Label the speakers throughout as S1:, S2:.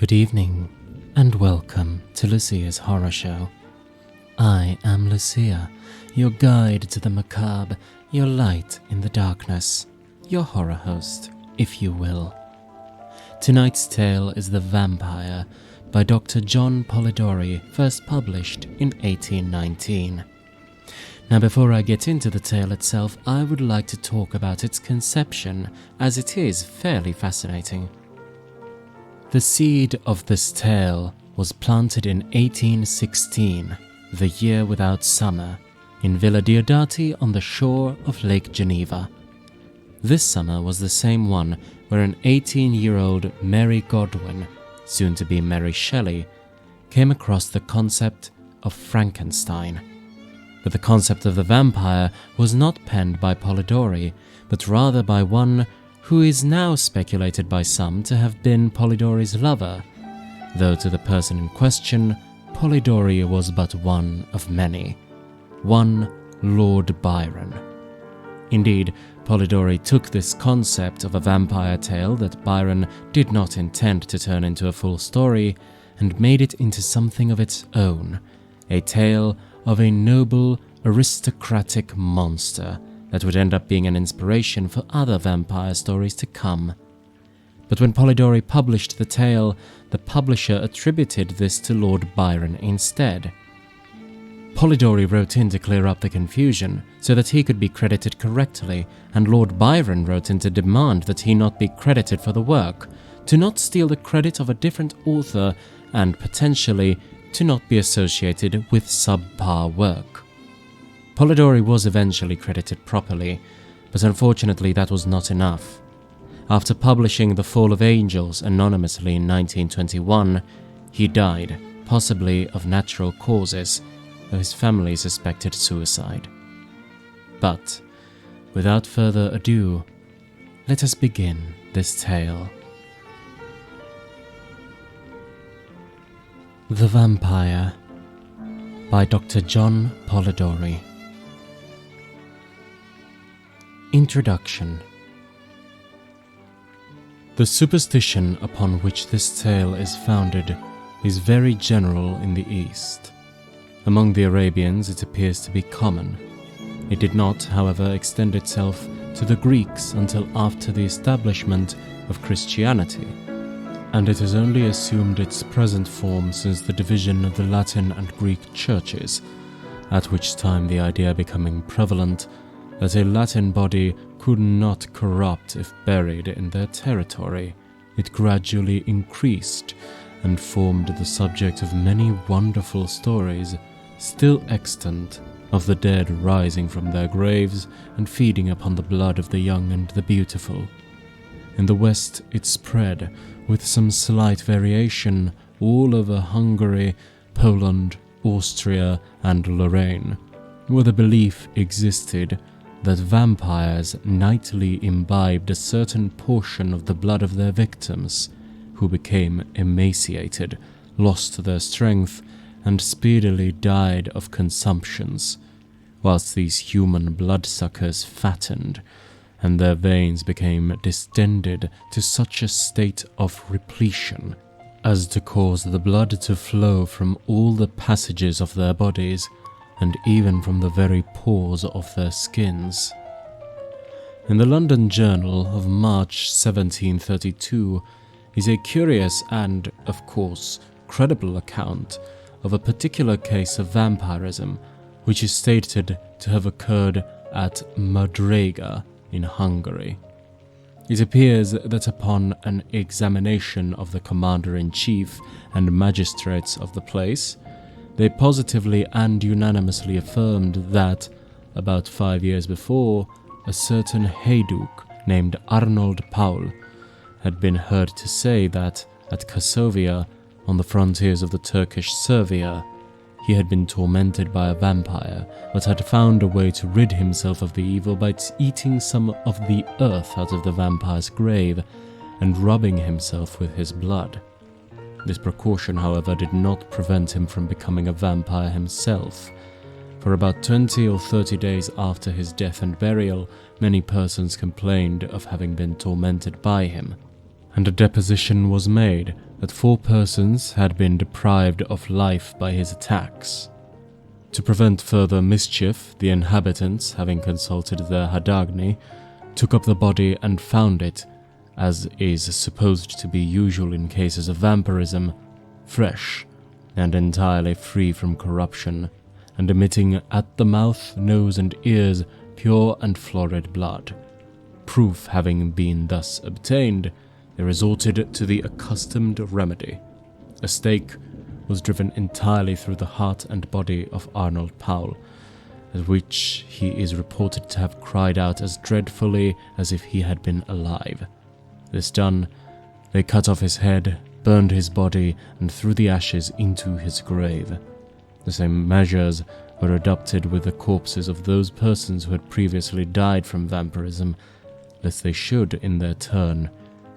S1: Good evening, and welcome to Lucia's Horror Show. I am Lucia, your guide to the macabre, your light in the darkness, your horror host, if you will. Tonight's tale is The Vampyre by Dr. John Polidori, first published in 1819. Now, before I get into the tale itself, I would like to talk about its conception, as it is fairly fascinating. The seed of this tale was planted in 1816, the year without summer, in Villa Diodati on the shore of Lake Geneva. This summer was the same one where an 18-year-old Mary Godwin, soon to be Mary Shelley, came across the concept of Frankenstein. But the concept of the vampire was not penned by Polidori, but rather by one who is now speculated by some to have been Polidori's lover, though to the person in question, Polidori was but one of many. One Lord Byron. Indeed, Polidori took this concept of a vampire tale that Byron did not intend to turn into a full story and made it into something of its own, a tale of a noble, aristocratic monster that would end up being an inspiration for other vampire stories to come. But when Polidori published the tale, the publisher attributed this to Lord Byron instead. Polidori wrote in to clear up the confusion so that he could be credited correctly, and Lord Byron wrote in to demand that he not be credited for the work, to not steal the credit of a different author, and potentially to not be associated with subpar work. Polidori was eventually credited properly, but unfortunately that was not enough. After publishing The Fall of Angels anonymously in 1921, he died, possibly of natural causes, though his family suspected suicide. But, without further ado, let us begin this tale. The Vampyre by Dr. John Polidori. Introduction. The superstition upon which this tale is founded is very general in the East. Among the Arabians it appears to be common. It did not, however, extend itself to the Greeks until after the establishment of Christianity, and it has only assumed its present form since the division of the Latin and Greek churches, at which time the idea becoming prevalent that a Latin body could not corrupt if buried in their territory, it gradually increased and formed the subject of many wonderful stories still extant of the dead rising from their graves and feeding upon the blood of the young and the beautiful. In the West it spread, with some slight variation, all over Hungary, Poland, Austria, and Lorraine, where the belief existed that vampires nightly imbibed a certain portion of the blood of their victims, who became emaciated, lost their strength, and speedily died of consumptions, whilst these human bloodsuckers fattened, and their veins became distended to such a state of repletion as to cause the blood to flow from all the passages of their bodies, and even from the very pores of their skins. In the London Journal of March 1732 is a curious and, of course, credible account of a particular case of vampirism, which is stated to have occurred at Madrega in Hungary. It appears that upon an examination of the commander-in-chief and magistrates of the place, they positively and unanimously affirmed that, about 5 years before, a certain Hayduk named Arnold Paul had been heard to say that, at Kosovia, on the frontiers of the Turkish Servia, he had been tormented by a vampire, but had found a way to rid himself of the evil by eating some of the earth out of the vampire's grave and rubbing himself with his blood. This precaution, however, did not prevent him from becoming a vampire himself. For about 20 or 30 days after his death and burial, many persons complained of having been tormented by him. and a deposition was made that 4 persons had been deprived of life by his attacks. To prevent further mischief, the inhabitants, having consulted their Hadagni, took up the body and found it, as is supposed to be usual in cases of vampirism, fresh and entirely free from corruption, and emitting at the mouth, nose, and ears pure and florid blood. Proof having been thus obtained, they resorted to the accustomed remedy. A stake was driven entirely through the heart and body of Arnold Paul, at which he is reported to have cried out as dreadfully as if he had been alive. This done, they cut off his head, burned his body, and threw the ashes into his grave. The same measures were adopted with the corpses of those persons who had previously died from vampirism, lest they should, in their turn,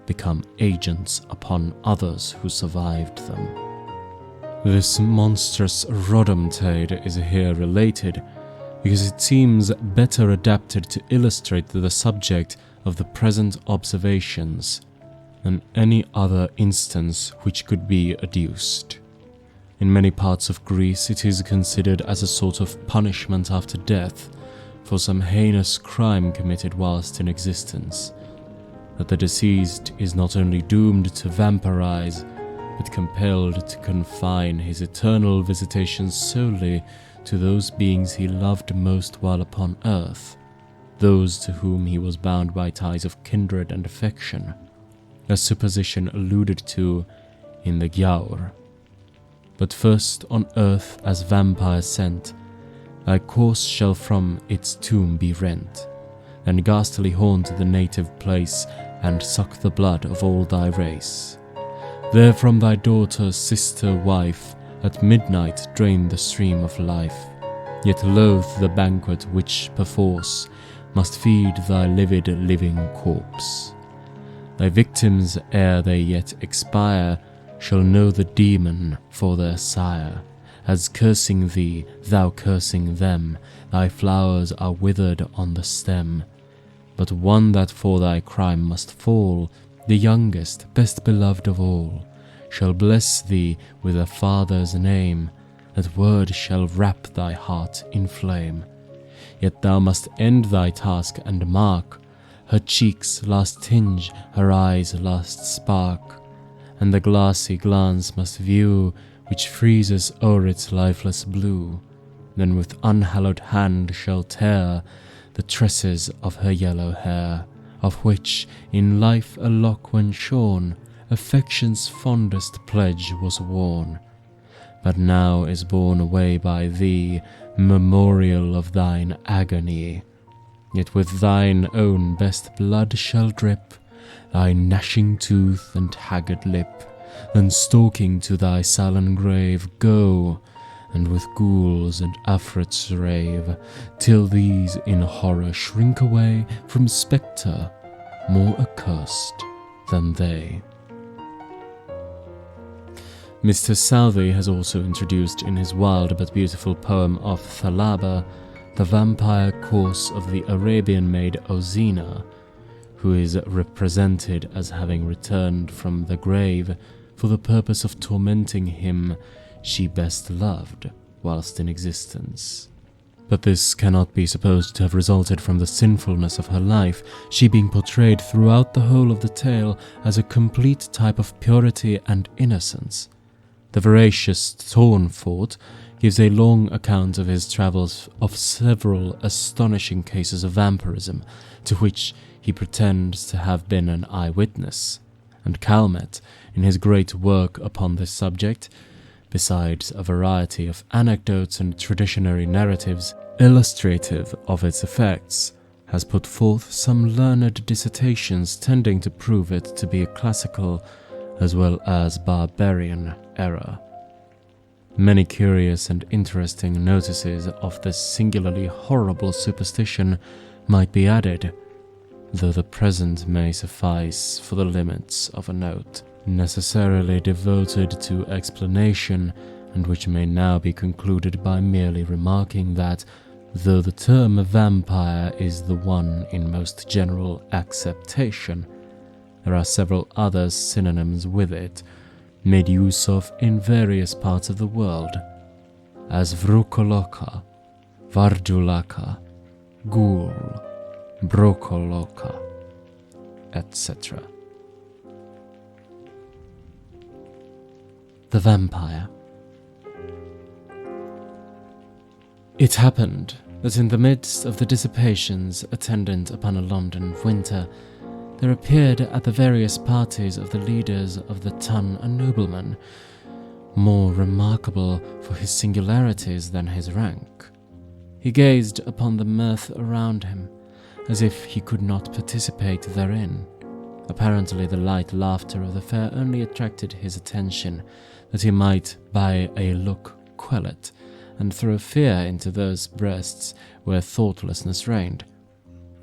S1: become agents upon others who survived them. This monstrous rodomtade is here related because it seems better adapted to illustrate the subject of the present observations than any other instance which could be adduced. In many parts of Greece it is considered as a sort of punishment after death for some heinous crime committed whilst in existence, that the deceased is not only doomed to vampirize, but compelled to confine his eternal visitations solely to those beings he loved most while upon earth, those to whom he was bound by ties of kindred and affection, a supposition alluded to in the Giaour. But first on earth as vampire sent, thy corse shall from its tomb be rent, and ghastly haunt the native place, and suck the blood of all thy race. There from thy daughter, sister, wife, at midnight drain the stream of life, yet loathe the banquet which, perforce, must feed thy livid living corpse. Thy victims, ere they yet expire, shall know the demon for their sire, as cursing thee, thou cursing them, thy flowers are withered on the stem. But one that for thy crime must fall, the youngest, best beloved of all, shall bless thee with a father's name, that word shall wrap thy heart in flame. Yet thou must end thy task and mark her cheeks' last tinge, her eyes' last spark, and the glassy glance must view which freezes o'er its lifeless blue, then with unhallowed hand shall tear the tresses of her yellow hair, of which, in life a lock when shorn, affection's fondest pledge was worn, but now is borne away by thee, memorial of thine agony. Yet with thine own best blood shall drip thy gnashing tooth and haggard lip, then stalking to thy sullen grave go, and with ghouls and afrits rave, till these in horror shrink away from spectre more accursed than they. Mr. Southey has also introduced in his wild but beautiful poem of Thalaba the vampire course of the Arabian maid Ozina, who is represented as having returned from the grave for the purpose of tormenting him she best loved whilst in existence. But this cannot be supposed to have resulted from the sinfulness of her life, she being portrayed throughout the whole of the tale as a complete type of purity and innocence. The voracious Tournefort gives a long account of his travels of several astonishing cases of vampirism, to which he pretends to have been an eyewitness, and Calmet, in his great work upon this subject, besides a variety of anecdotes and traditionary narratives illustrative of its effects, has put forth some learned dissertations tending to prove it to be a classical as well as barbarian error. Many curious and interesting notices of this singularly horrible superstition might be added, though the present may suffice for the limits of a note necessarily devoted to explanation, and which may now be concluded by merely remarking that, though the term vampire is the one in most general acceptation, There are several other synonyms with it, made use of in various parts of the world, as vrukoloka, vardulaka, ghoul, brokoloka, etc. The Vampire. It happened that in the midst of the dissipations attendant upon a London winter, there appeared at the various parties of the leaders of the ton a nobleman, more remarkable for his singularities than his rank. He gazed upon the mirth around him, as if he could not participate therein. Apparently the light laughter of the fair only attracted his attention, that he might by a look quell it, and throw fear into those breasts where thoughtlessness reigned.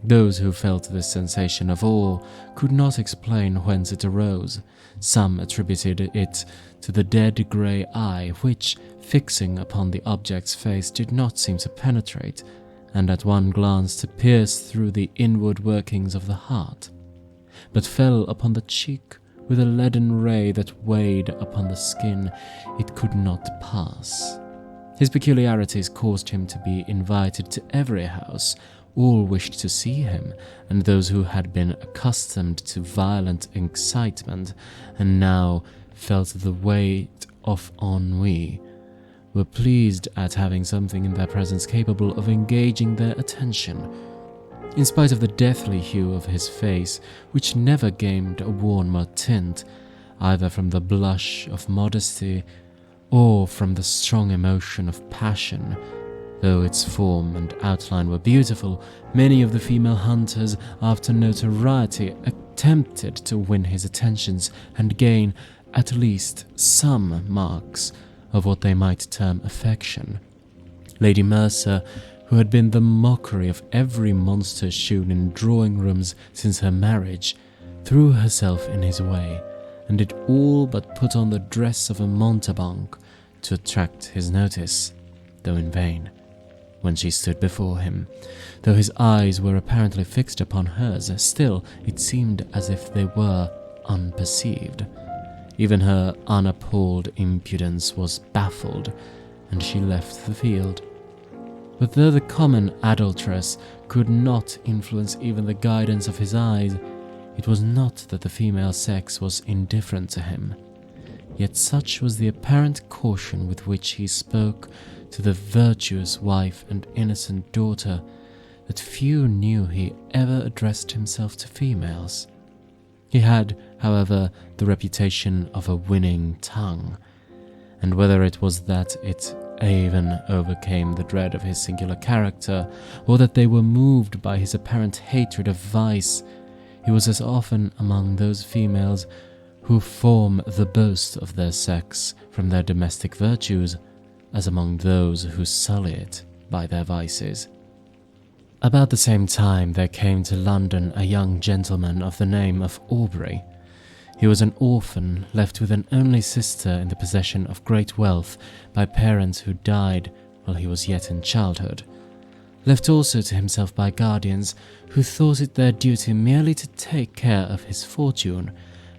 S1: Those who felt this sensation of awe could not explain whence it arose. Some attributed it to the dead grey eye which, fixing upon the object's face, did not seem to penetrate, and at one glance to pierce through the inward workings of the heart, but fell upon the cheek with a leaden ray that weighed upon the skin it could not pass. His peculiarities caused him to be invited to every house. All wished to see him, and those who had been accustomed to violent excitement and now felt the weight of ennui were pleased at having something in their presence capable of engaging their attention. In spite of the deathly hue of his face, which never gained a warmer tint, either from the blush of modesty or from the strong emotion of passion, though its form and outline were beautiful, many of the female hunters, after notoriety, attempted to win his attentions and gain at least some marks of what they might term affection. Lady Mercer, who had been the mockery of every monster shewn in drawing-rooms since her marriage, threw herself in his way, and did all but put on the dress of a mountebank to attract his notice, though in vain. When she stood before him, though his eyes were apparently fixed upon hers, still it seemed as if they were unperceived. Even her unappalled impudence was baffled, and she left the field. But though the common adulteress could not influence even the guidance of his eyes, it was not that the female sex was indifferent to him. Yet such was the apparent caution with which he spoke to the virtuous wife and innocent daughter, that few knew he ever addressed himself to females. He had, however, the reputation of a winning tongue, and whether it was that it even overcame the dread of his singular character, or that they were moved by his apparent hatred of vice, he was as often among those females who form the boast of their sex from their domestic virtues, as among those who sully it by their vices. About the same time there came to London a young gentleman of the name of Aubrey. He was an orphan, left with an only sister in the possession of great wealth by parents who died while he was yet in childhood. Left also to himself by guardians who thought it their duty merely to take care of his fortune,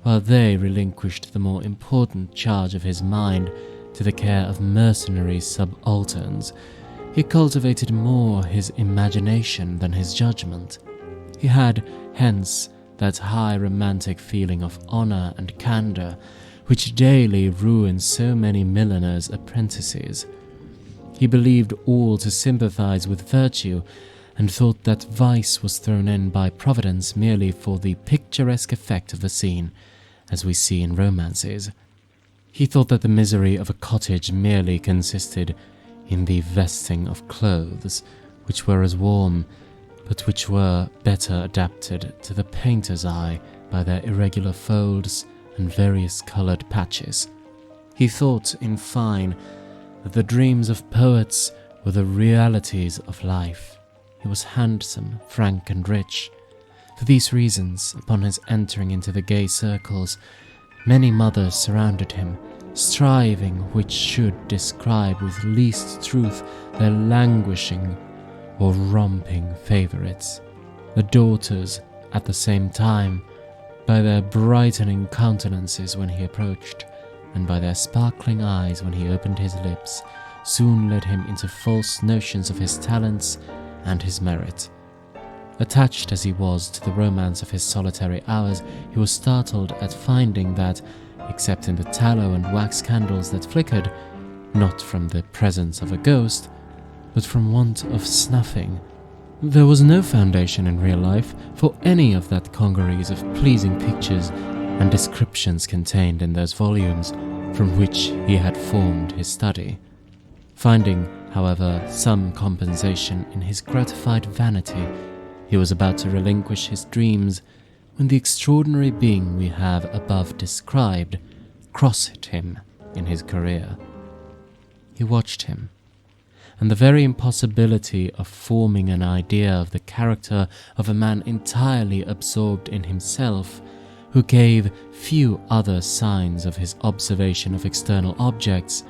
S1: while they relinquished the more important charge of his mind to the care of mercenary subalterns. He cultivated more his imagination than his judgment. He had, hence, that high romantic feeling of honour and candour which daily ruins so many milliners' apprentices. He believed all to sympathize with virtue, and thought that vice was thrown in by Providence merely for the picturesque effect of the scene, as we see in romances. He thought that the misery of a cottage merely consisted in the vesting of clothes, which were as warm, but which were better adapted to the painter's eye by their irregular folds and various coloured patches. He thought, in fine, that the dreams of poets were the realities of life. He was handsome, frank, and rich. For these reasons, upon his entering into the gay circles, many mothers surrounded him, striving which should describe with least truth their languishing or romping favourites. The daughters, at the same time, by their brightening countenances when he approached, and by their sparkling eyes when he opened his lips, soon led him into false notions of his talents and his merit. Attached as he was to the romance of his solitary hours, he was startled at finding that, except in the tallow and wax candles that flickered, not from the presence of a ghost, but from want of snuffing, there was no foundation in real life for any of that congeries of pleasing pictures and descriptions contained in those volumes from which he had formed his study. Finding, however, some compensation in his gratified vanity, he was about to relinquish his dreams when the extraordinary being we have above described crossed him in his career. He watched him, and the very impossibility of forming an idea of the character of a man entirely absorbed in himself, who gave few other signs of his observation of external objects,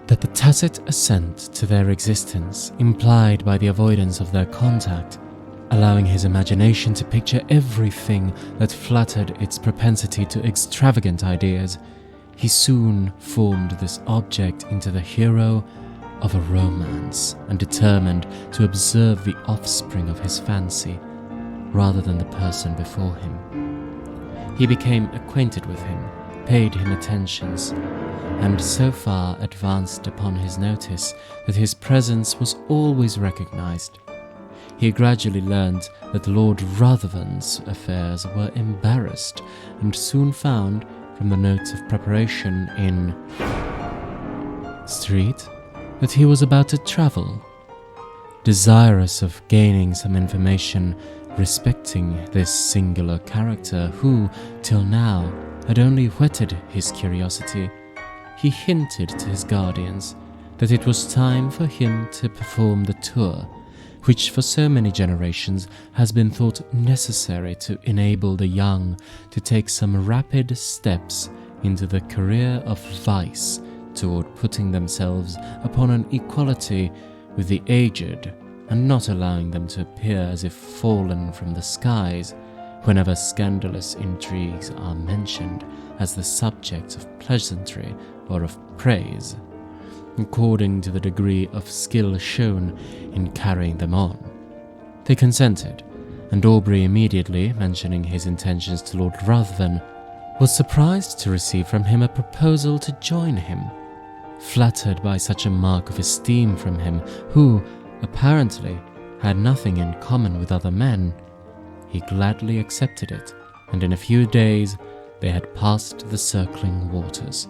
S1: that the tacit assent to their existence implied by the avoidance of their contact, allowing his imagination to picture everything that flattered its propensity to extravagant ideas, he soon formed this object into the hero of a romance and determined to observe the offspring of his fancy rather than the person before him. He became acquainted with him, paid him attentions, and so far advanced upon his notice that his presence was always recognized. He gradually learned that Lord Ruthven's affairs were embarrassed, and soon found, from the notes of preparation in Street, that he was about to travel. Desirous of gaining some information respecting this singular character who, till now, had only whetted his curiosity, he hinted to his guardians that it was time for him to perform the tour, which for so many generations has been thought necessary to enable the young to take some rapid steps into the career of vice toward putting themselves upon an equality with the aged, and not allowing them to appear as if fallen from the skies whenever scandalous intrigues are mentioned as the subjects of pleasantry or of praise, according to the degree of skill shown in carrying them on. They consented, and Aubrey, immediately mentioning his intentions to Lord Ruthven, was surprised to receive from him a proposal to join him. Flattered by such a mark of esteem from him, who, apparently, had nothing in common with other men, he gladly accepted it, and in a few days they had passed the circling waters.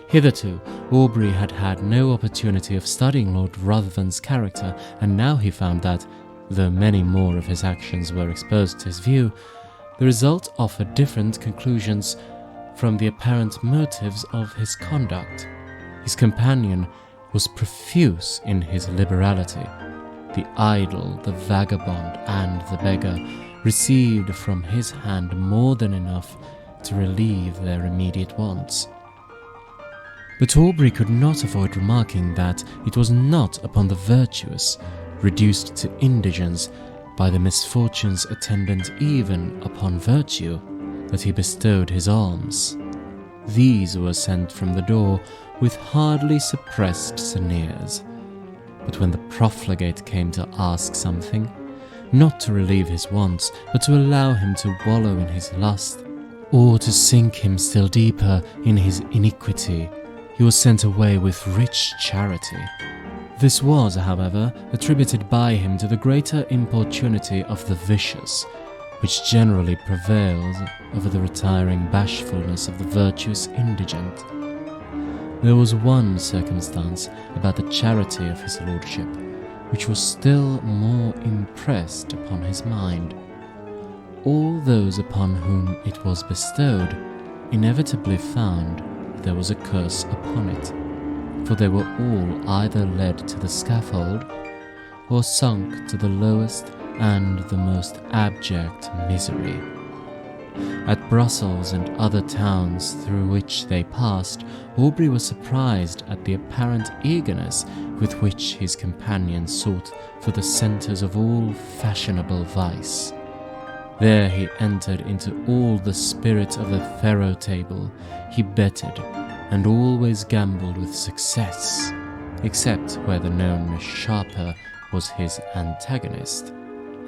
S1: Hitherto, Aubrey had had no opportunity of studying Lord Ruthven's character, and now he found that, though many more of his actions were exposed to his view, the result offered different conclusions from the apparent motives of his conduct. His companion was profuse in his liberality. The idle, the vagabond, and the beggar received from his hand more than enough to relieve their immediate wants. But Aubrey could not avoid remarking that it was not upon the virtuous, reduced to indigence by the misfortunes attendant even upon virtue, that he bestowed his alms. These were sent from the door with hardly suppressed sneers. But when the profligate came to ask something, not to relieve his wants, but to allow him to wallow in his lust, or to sink him still deeper in his iniquity, he was sent away with rich charity. This was, however, attributed by him to the greater importunity of the vicious, which generally prevails over the retiring bashfulness of the virtuous indigent. There was one circumstance about the charity of his lordship, which was still more impressed upon his mind. All those upon whom it was bestowed inevitably found there was a curse upon it, for they were all either led to the scaffold, or sunk to the lowest and the most abject misery. At Brussels and other towns through which they passed, Aubrey was surprised at the apparent eagerness with which his companion sought for the centres of all fashionable vice. There he entered into all the spirit of the faro table. He betted, and always gambled with success, except where the known sharper was his antagonist,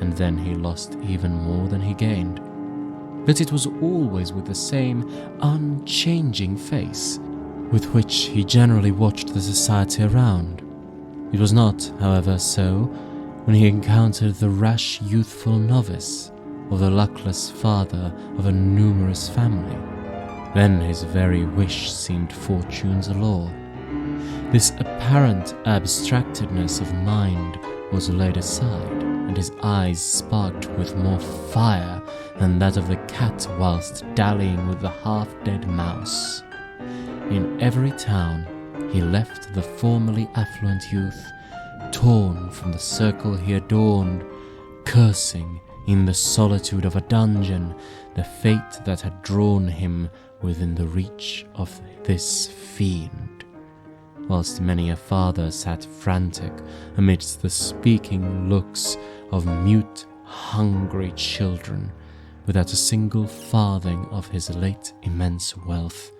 S1: and then he lost even more than he gained. But it was always with the same unchanging face with which he generally watched the society around. It was not, however, so when he encountered the rash youthful novice, or the luckless father of a numerous family. Then his very wish seemed fortune's law. This apparent abstractedness of mind was laid aside, and his eyes sparked with more fire than that of the cat whilst dallying with the half-dead mouse. In every town he left the formerly affluent youth, torn from the circle he adorned, cursing in the solitude of a dungeon the fate that had drawn him within the reach of this fiend, whilst many a father sat frantic amidst the speaking looks of mute, hungry children, without a single farthing of his late immense wealth,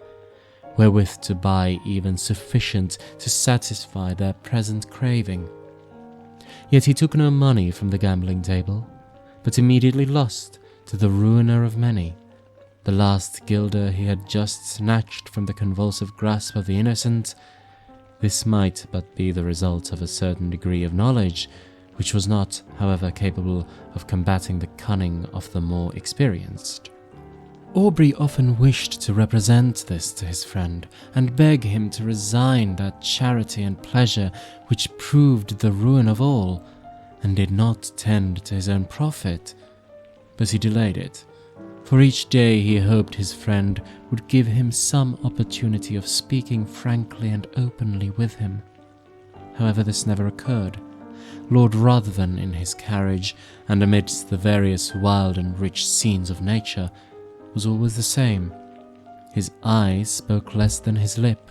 S1: wherewith to buy even sufficient to satisfy their present craving. Yet he took no money from the gambling table, but immediately lost to the ruiner of many. The last guilder he had just snatched from the convulsive grasp of the innocent. This might but be the result of a certain degree of knowledge, which was not, however, capable of combating the cunning of the more experienced. Aubrey often wished to represent this to his friend, and beg him to resign that charity and pleasure which proved the ruin of all, and did not tend to his own profit. But he delayed it, for each day he hoped his friend would give him some opportunity of speaking frankly and openly with him. However, this never occurred. Lord Rotherden, in his carriage, and amidst the various wild and rich scenes of nature, was always the same. His eyes spoke less than his lip,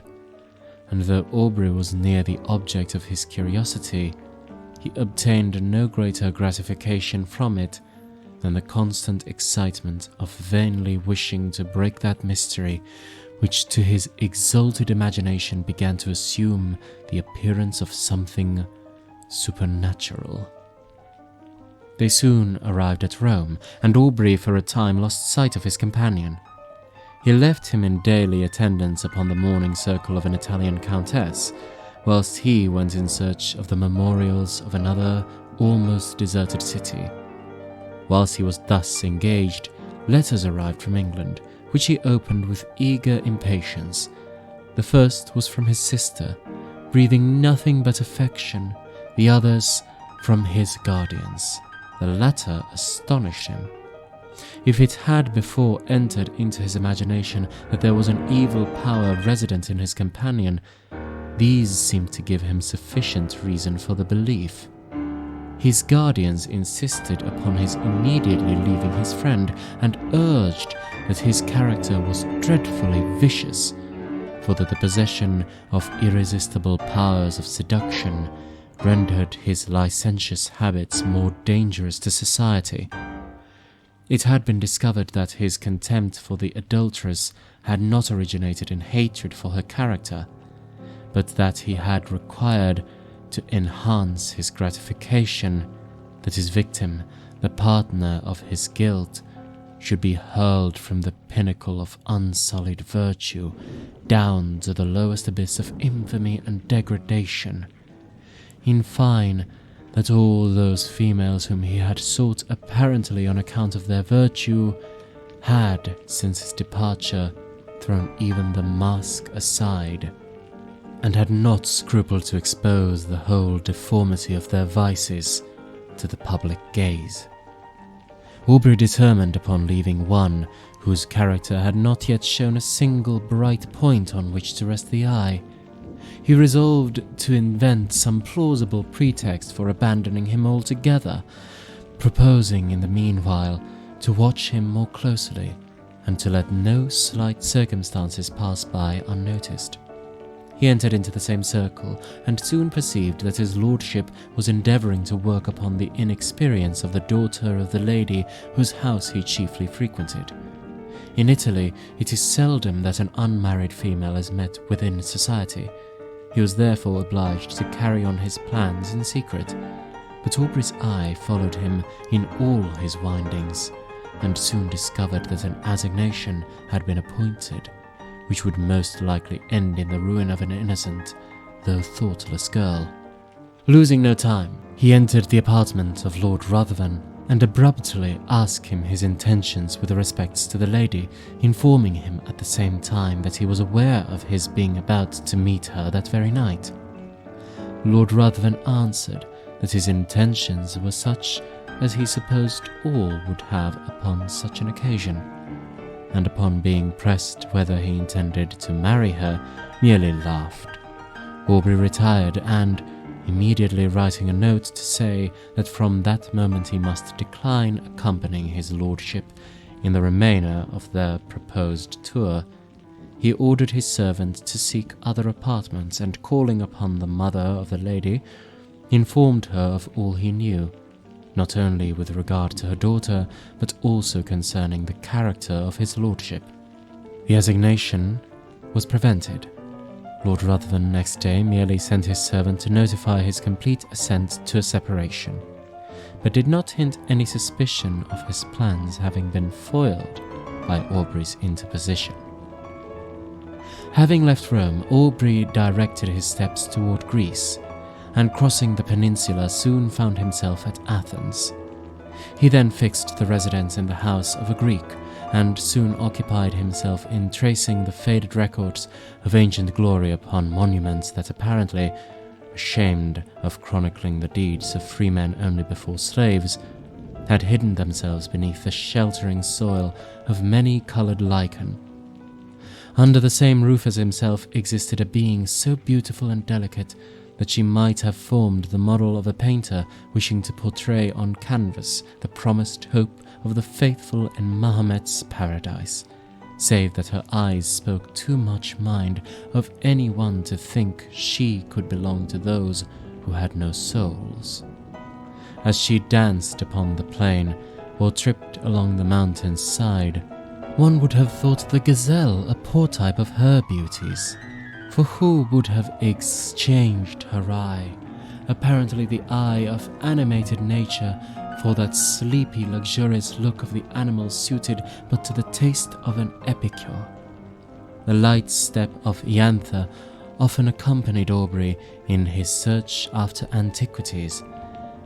S1: and though Aubrey was near the object of his curiosity, he obtained no greater gratification from it than the constant excitement of vainly wishing to break that mystery which to his exalted imagination began to assume the appearance of something supernatural. They soon arrived at Rome, and Aubrey for a time lost sight of his companion. He left him in daily attendance upon the mourning circle of an Italian countess, whilst he went in search of the memorials of another almost deserted city. Whilst he was thus engaged, letters arrived from England, which he opened with eager impatience. The first was from his sister, breathing nothing but affection, the others from his guardians. The latter astonished him. If it had before entered into his imagination that there was an evil power resident in his companion, these seemed to give him sufficient reason for the belief. His guardians insisted upon his immediately leaving his friend, and urged that his character was dreadfully vicious, for that the possession of irresistible powers of seduction rendered his licentious habits more dangerous to society. It had been discovered that his contempt for the adulteress had not originated in hatred for her character, but that he had required to enhance his gratification that his victim, the partner of his guilt, should be hurled from the pinnacle of unsullied virtue down to the lowest abyss of infamy and degradation. In fine, that all those females whom he had sought apparently on account of their virtue had, since his departure, thrown even the mask aside, and had not scrupled to expose the whole deformity of their vices to the public gaze. Aubrey determined upon leaving one whose character had not yet shown a single bright point on which to rest the eye. He resolved to invent some plausible pretext for abandoning him altogether, proposing in the meanwhile to watch him more closely and to let no slight circumstances pass by unnoticed. He entered into the same circle, and soon perceived that his lordship was endeavouring to work upon the inexperience of the daughter of the lady whose house he chiefly frequented. In Italy, it is seldom that an unmarried female is met within society. He was therefore obliged to carry on his plans in secret, but Aubrey's eye followed him in all his windings, and soon discovered that an assignation had been appointed, which would most likely end in the ruin of an innocent, though thoughtless girl. Losing no time, he entered the apartment of Lord Ruthven, and abruptly asked him his intentions with respect to the lady, informing him at the same time that he was aware of his being about to meet her that very night. Lord Ruthven answered that his intentions were such as he supposed all would have upon such an occasion, and upon being pressed whether he intended to marry her, merely laughed. Aubrey retired, and, immediately writing a note to say that from that moment he must decline accompanying his lordship in the remainder of their proposed tour, he ordered his servant to seek other apartments, and calling upon the mother of the lady, informed her of all he knew, not only with regard to her daughter, but also concerning the character of his lordship. The assignation was prevented. Lord Ruthven next day merely sent his servant to notify his complete assent to a separation, but did not hint any suspicion of his plans having been foiled by Aubrey's interposition. Having left Rome, Aubrey directed his steps toward Greece, and crossing the peninsula soon found himself at Athens. He then fixed the residence in the house of a Greek, and soon occupied himself in tracing the faded records of ancient glory upon monuments that apparently, ashamed of chronicling the deeds of freemen only before slaves, had hidden themselves beneath the sheltering soil of many-coloured lichen. Under the same roof as himself existed a being so beautiful and delicate that she might have formed the model of a painter wishing to portray on canvas the promised hope of the faithful in Mahomet's paradise, save that her eyes spoke too much mind of any one to think she could belong to those who had no souls. As she danced upon the plain, or tripped along the mountain's side, one would have thought the gazelle a poor type of her beauties. For who would have exchanged her eye, apparently the eye of animated nature, for that sleepy, luxurious look of the animal suited but to the taste of an epicure? The light step of Iantha often accompanied Aubrey in his search after antiquities,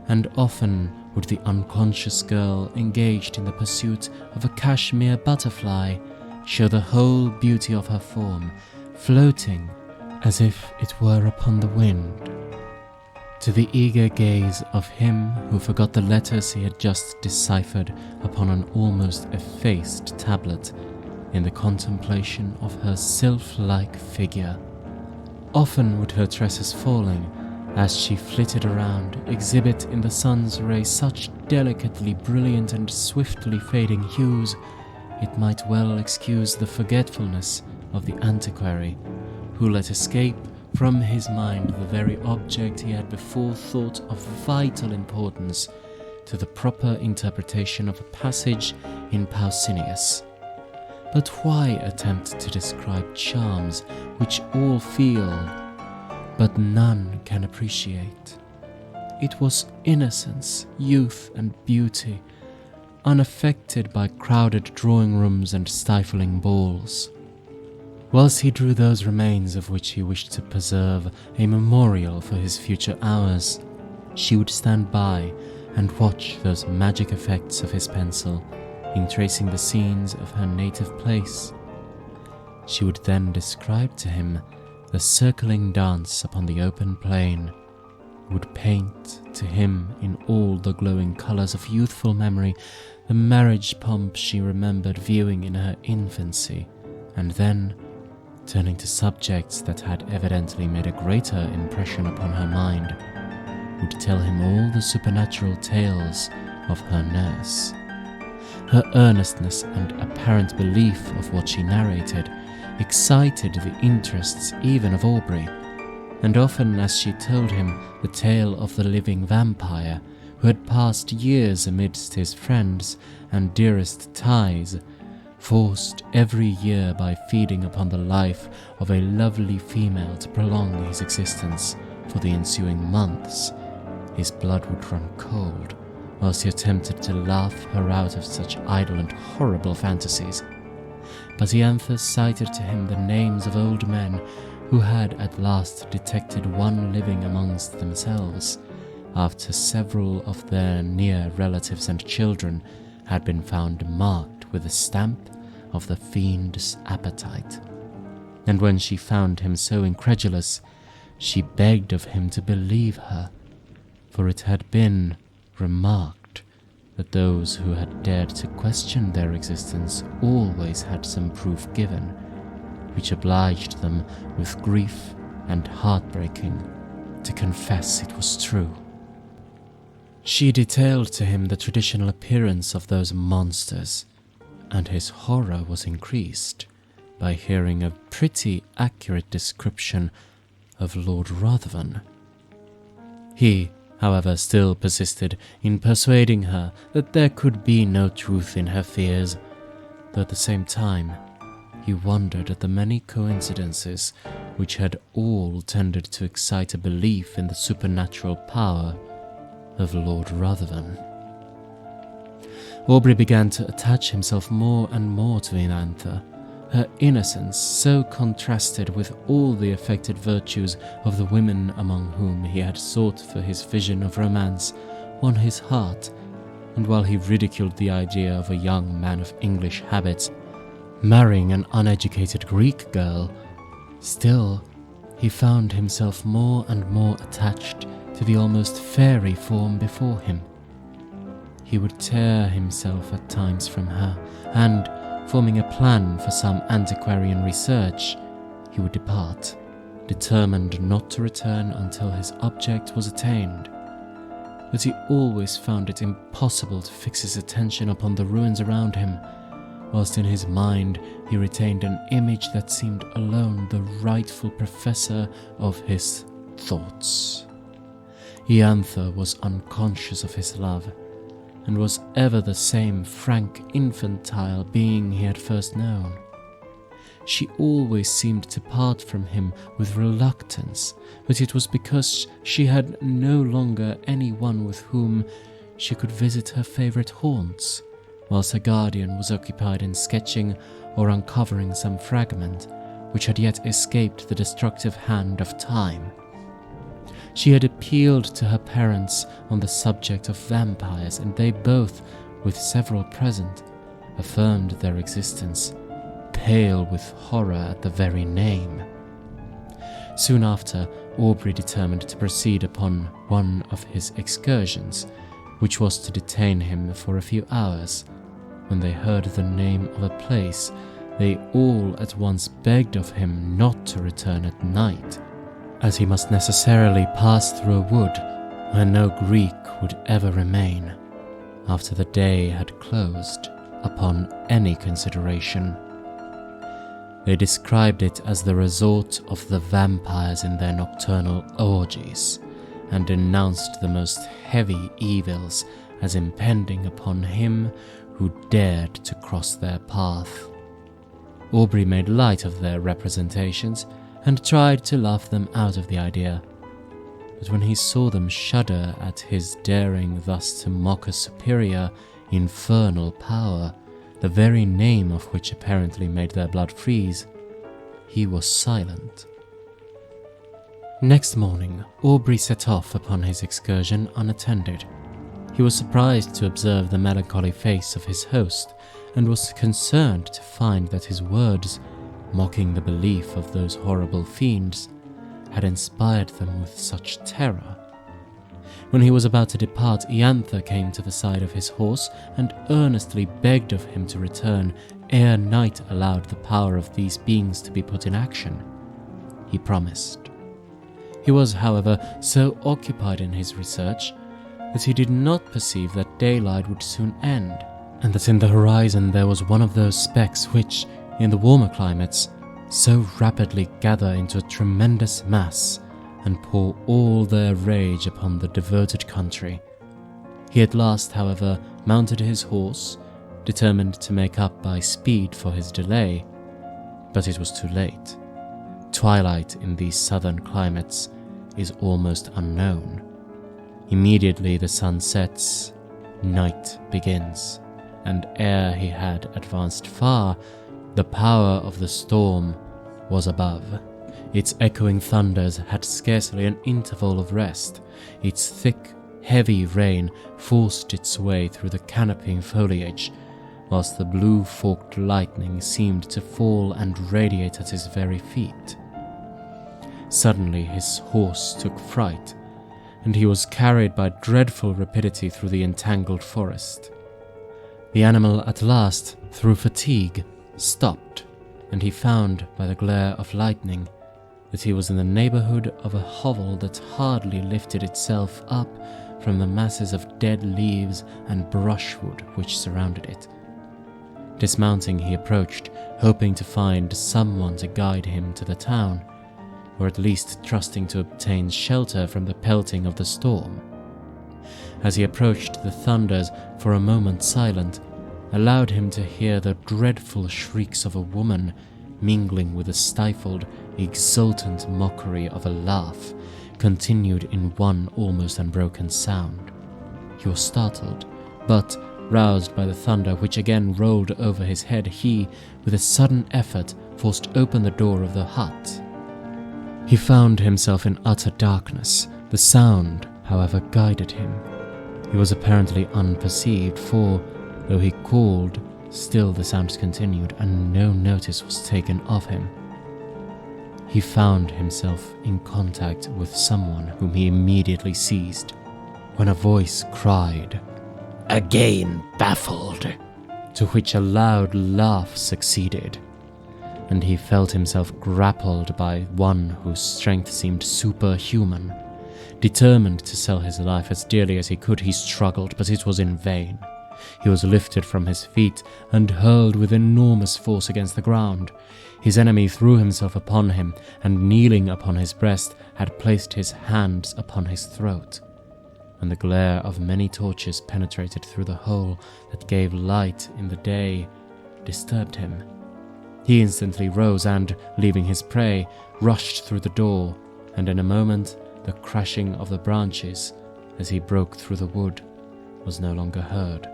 S1: and often would the unconscious girl engaged in the pursuit of a cashmere butterfly show the whole beauty of her form, floating as if it were upon the wind. To the eager gaze of him who forgot the letters he had just deciphered upon an almost effaced tablet, in the contemplation of her sylph-like figure, often would her tresses falling, as she flitted around, exhibit in the sun's rays such delicately brilliant and swiftly fading hues, it might well excuse the forgetfulness of the antiquary, who let escape from his mind the very object he had before thought of vital importance to the proper interpretation of a passage in Pausanias. But why attempt to describe charms which all feel, but none can appreciate? It was innocence, youth, and beauty, unaffected by crowded drawing rooms and stifling balls. Whilst he drew those remains of which he wished to preserve a memorial for his future hours, she would stand by and watch those magic effects of his pencil in tracing the scenes of her native place. She would then describe to him the circling dance upon the open plain, would paint to him in all the glowing colours of youthful memory the marriage pomp she remembered viewing in her infancy, and then, turning to subjects that had evidently made a greater impression upon her mind, would tell him all the supernatural tales of her nurse. Her earnestness and apparent belief of what she narrated excited the interests even of Aubrey, and often as she told him the tale of the living vampire who had passed years amidst his friends and dearest ties, forced every year by feeding upon the life of a lovely female to prolong his existence for the ensuing months, his blood would run cold whilst he attempted to laugh her out of such idle and horrible fantasies. But Iantha cited to him the names of old men who had at last detected one living amongst themselves, after several of their near relatives and children had been found marked with the stamp of the fiend's appetite. And when she found him so incredulous, she begged of him to believe her, for it had been remarked that those who had dared to question their existence always had some proof given, which obliged them with grief and heartbreaking to confess it was true. She detailed to him the traditional appearance of those monsters, and his horror was increased by hearing a pretty accurate description of Lord Ruthven. He, however, still persisted in persuading her that there could be no truth in her fears, though at the same time he wondered at the many coincidences which had all tended to excite a belief in the supernatural power of Lord Ruthven. Aubrey began to attach himself more and more to Iantha. Her innocence so contrasted with all the affected virtues of the women among whom he had sought for his vision of romance won his heart, and while he ridiculed the idea of a young man of English habits marrying an uneducated Greek girl, still he found himself more and more attached to the almost fairy form before him. He would tear himself at times from her, and, forming a plan for some antiquarian research, he would depart, determined not to return until his object was attained. But he always found it impossible to fix his attention upon the ruins around him, whilst in his mind he retained an image that seemed alone the rightful professor of his thoughts. Iantha was unconscious of his love, and was ever the same frank, infantile being he had first known. She always seemed to part from him with reluctance, but it was because she had no longer anyone with whom she could visit her favourite haunts, whilst her guardian was occupied in sketching or uncovering some fragment which had yet escaped the destructive hand of time. She had appealed to her parents on the subject of vampires, and they both, with several present, affirmed their existence, pale with horror at the very name. Soon after, Aubrey determined to proceed upon one of his excursions, which was to detain him for a few hours. When they heard the name of a place, they all at once begged of him not to return at night, as he must necessarily pass through a wood where no Greek would ever remain, after the day had closed upon any consideration. They described it as the resort of the vampires in their nocturnal orgies, and denounced the most heavy evils as impending upon him who dared to cross their path. Aubrey made light of their representations, and tried to laugh them out of the idea. But when he saw them shudder at his daring thus to mock a superior, infernal power, the very name of which apparently made their blood freeze, he was silent. Next morning, Aubrey set off upon his excursion unattended. He was surprised to observe the melancholy face of his host, and was concerned to find that his words, mocking the belief of those horrible fiends, had inspired them with such terror. When he was about to depart, Iantha came to the side of his horse and earnestly begged of him to return ere night allowed the power of these beings to be put in action. He promised. He was, however, so occupied in his research that he did not perceive that daylight would soon end, and that in the horizon there was one of those specks which, in the warmer climates, so rapidly gather into a tremendous mass and pour all their rage upon the devoted country. He at last, however, mounted his horse, determined to make up by speed for his delay, but it was too late. Twilight in these southern climates is almost unknown. Immediately the sun sets, night begins, and ere he had advanced far, the power of the storm was above. Its echoing thunders had scarcely an interval of rest. Its thick, heavy rain forced its way through the canopying foliage, whilst the blue forked lightning seemed to fall and radiate at his very feet. Suddenly his horse took fright, and he was carried by dreadful rapidity through the entangled forest. The animal at last, through fatigue, stopped, and he found by the glare of lightning that he was in the neighborhood of a hovel that hardly lifted itself up from the masses of dead leaves and brushwood which surrounded it. Dismounting, he approached, hoping to find someone to guide him to the town, or at least trusting to obtain shelter from the pelting of the storm. As he approached, the thunders, for a moment silent, allowed him to hear the dreadful shrieks of a woman mingling with the stifled, exultant mockery of a laugh, continued in one almost unbroken sound. He was startled, but, roused by the thunder which again rolled over his head, he, with a sudden effort, forced open the door of the hut. He found himself in utter darkness. The sound, however, guided him. He was apparently unperceived, for, though he called, still the sounds continued, and no notice was taken of him. He found himself in contact with someone whom he immediately seized, when a voice cried, "Again baffled!" to which a loud laugh succeeded, and he felt himself grappled by one whose strength seemed superhuman. Determined to sell his life as dearly as he could, he struggled, but it was in vain. He was lifted from his feet and hurled with enormous force against the ground. His enemy threw himself upon him, and kneeling upon his breast, had placed his hands upon his throat, and the glare of many torches penetrated through the hole that gave light in the day, disturbed him. He instantly rose and, leaving his prey, rushed through the door, and in a moment the crashing of the branches as he broke through the wood was no longer heard.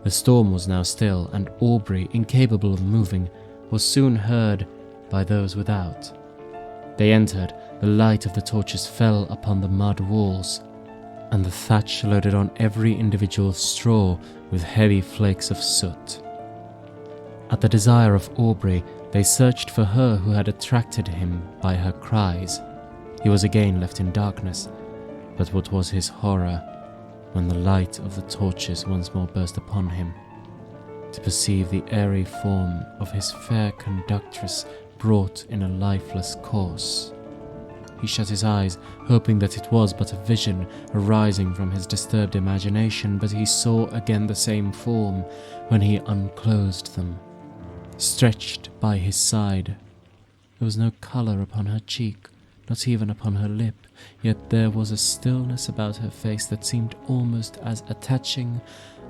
S1: The storm was now still, and Aubrey, incapable of moving, was soon heard by those without. They entered, the light of the torches fell upon the mud walls, and the thatch loaded on every individual straw with heavy flakes of soot. At the desire of Aubrey, they searched for her who had attracted him by her cries. He was again left in darkness, but what was his horror when the light of the torches once more burst upon him, to perceive the airy form of his fair conductress brought in a lifeless corse. He shut his eyes, hoping that it was but a vision arising from his disturbed imagination, but he saw again the same form when he unclosed them. Stretched by his side, there was no colour upon her cheek, not even upon her lip, yet there was a stillness about her face that seemed almost as attaching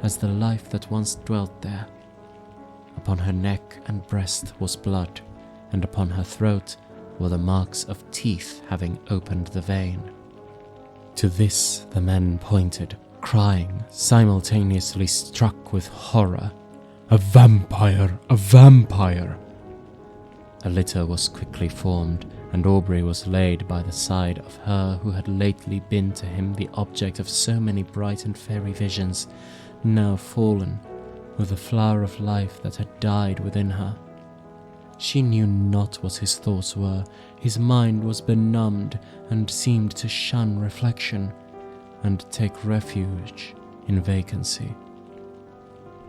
S1: as the life that once dwelt there. Upon her neck and breast was blood, and upon her throat were the marks of teeth having opened the vein. To this the men pointed, crying, simultaneously struck with horror, "A vampire! A vampire!" A litter was quickly formed, and Aubrey was laid by the side of her who had lately been to him the object of so many bright and fairy visions, now fallen, with the flower of life that had died within her. She knew not what his thoughts were. His mind was benumbed and seemed to shun reflection and take refuge in vacancy.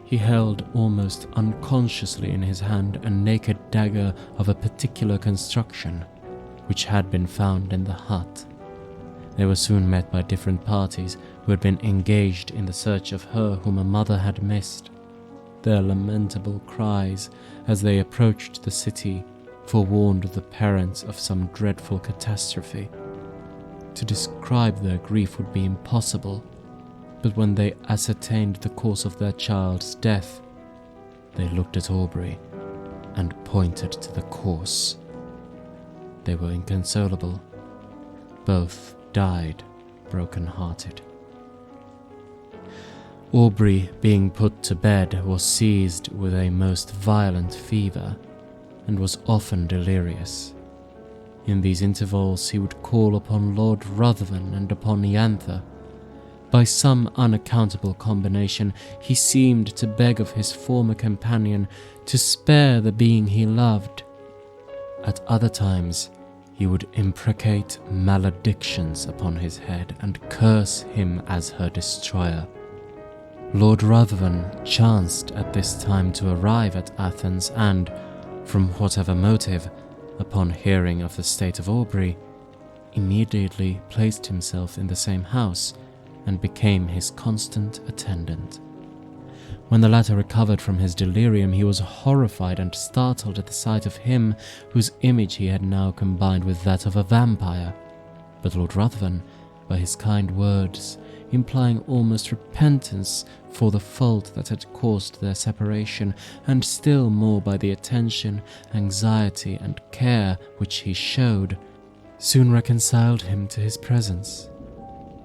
S1: He held almost unconsciously in his hand a naked dagger of a particular construction, which had been found in the hut. They were soon met by different parties who had been engaged in the search of her whom a mother had missed. Their lamentable cries as they approached the city forewarned the parents of some dreadful catastrophe. To describe their grief would be impossible, but when they ascertained the cause of their child's death, they looked at Aubrey and pointed to the cause. They were inconsolable. Both died broken-hearted. Aubrey, being put to bed, was seized with a most violent fever and was often delirious. In these intervals he would call upon Lord Ruthven and upon Iantha. By some unaccountable combination, he seemed to beg of his former companion to spare the being he loved. At other times, he would imprecate maledictions upon his head and curse him as her destroyer. Lord Ruthven chanced at this time to arrive at Athens and, from whatever motive, upon hearing of the state of Aubrey, immediately placed himself in the same house and became his constant attendant. When the latter recovered from his delirium, he was horrified and startled at the sight of him whose image he had now combined with that of a vampire. But Lord Ruthven, by his kind words, implying almost repentance for the fault that had caused their separation, and still more by the attention, anxiety, and care which he showed, soon reconciled him to his presence.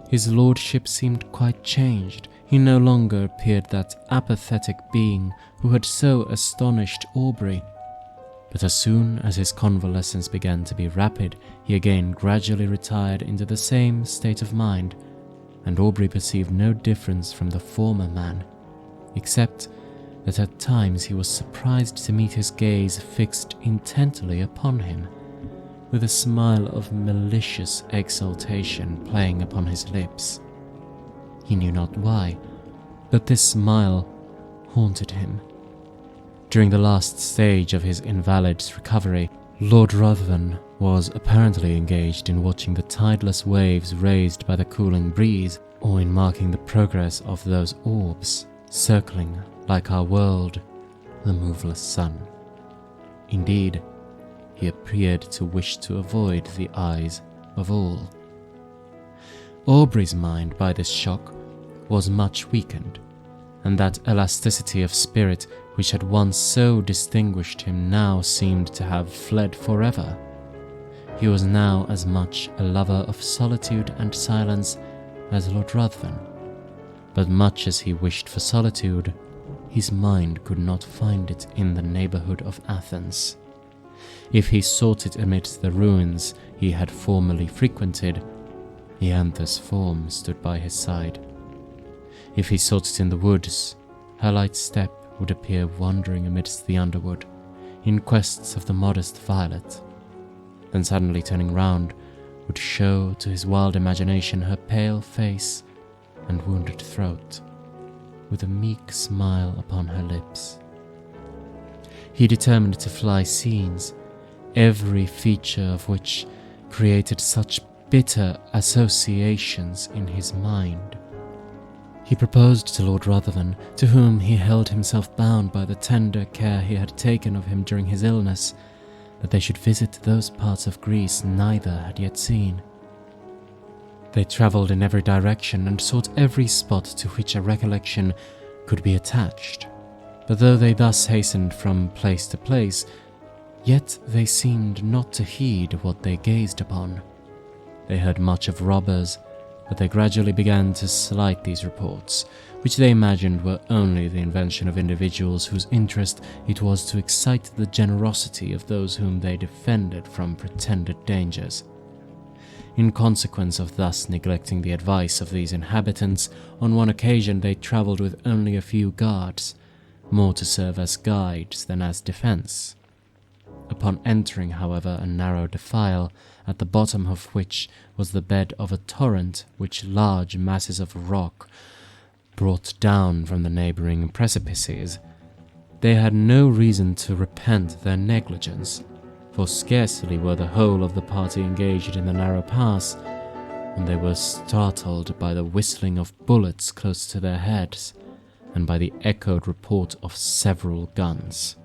S1: His lordship seemed quite changed. He no longer appeared that apathetic being who had so astonished Aubrey. But as soon as his convalescence began to be rapid, he again gradually retired into the same state of mind, and Aubrey perceived no difference from the former man, except that at times he was surprised to meet his gaze fixed intently upon him, with a smile of malicious exultation playing upon his lips. He knew not why, but this smile haunted him. During the last stage of his invalid's recovery, Lord Ruthven was apparently engaged in watching the tideless waves raised by the cooling breeze, or in marking the progress of those orbs, circling, like our world, the moveless sun. Indeed, he appeared to wish to avoid the eyes of all. Aubrey's mind, by this shock, was much weakened, and that elasticity of spirit which had once so distinguished him now seemed to have fled forever. He was now as much a lover of solitude and silence as Lord Ruthven, but much as he wished for solitude, his mind could not find it in the neighbourhood of Athens. If he sought it amidst the ruins he had formerly frequented, Iantha's form stood by his side. If he sought it in the woods, her light step would appear wandering amidst the underwood, in quest of the modest violet, then suddenly turning round, would show to his wild imagination her pale face and wounded throat, with a meek smile upon her lips. He determined to fly scenes, every feature of which created such bitter associations in his mind. He proposed to Lord Ruthven, to whom he held himself bound by the tender care he had taken of him during his illness, that they should visit those parts of Greece neither had yet seen. They travelled in every direction and sought every spot to which a recollection could be attached. But though they thus hastened from place to place, yet they seemed not to heed what they gazed upon. They heard much of robbers, but they gradually began to slight these reports, which they imagined were only the invention of individuals whose interest it was to excite the generosity of those whom they defended from pretended dangers. In consequence of thus neglecting the advice of these inhabitants, on one occasion they travelled with only a few guards, more to serve as guides than as defence. Upon entering, however, a narrow defile, at the bottom of which was the bed of a torrent which large masses of rock brought down from the neighbouring precipices, they had no reason to repent their negligence, for scarcely were the whole of the party engaged in the narrow pass, when they were startled by the whistling of bullets close to their heads, and by the echoed report of several guns.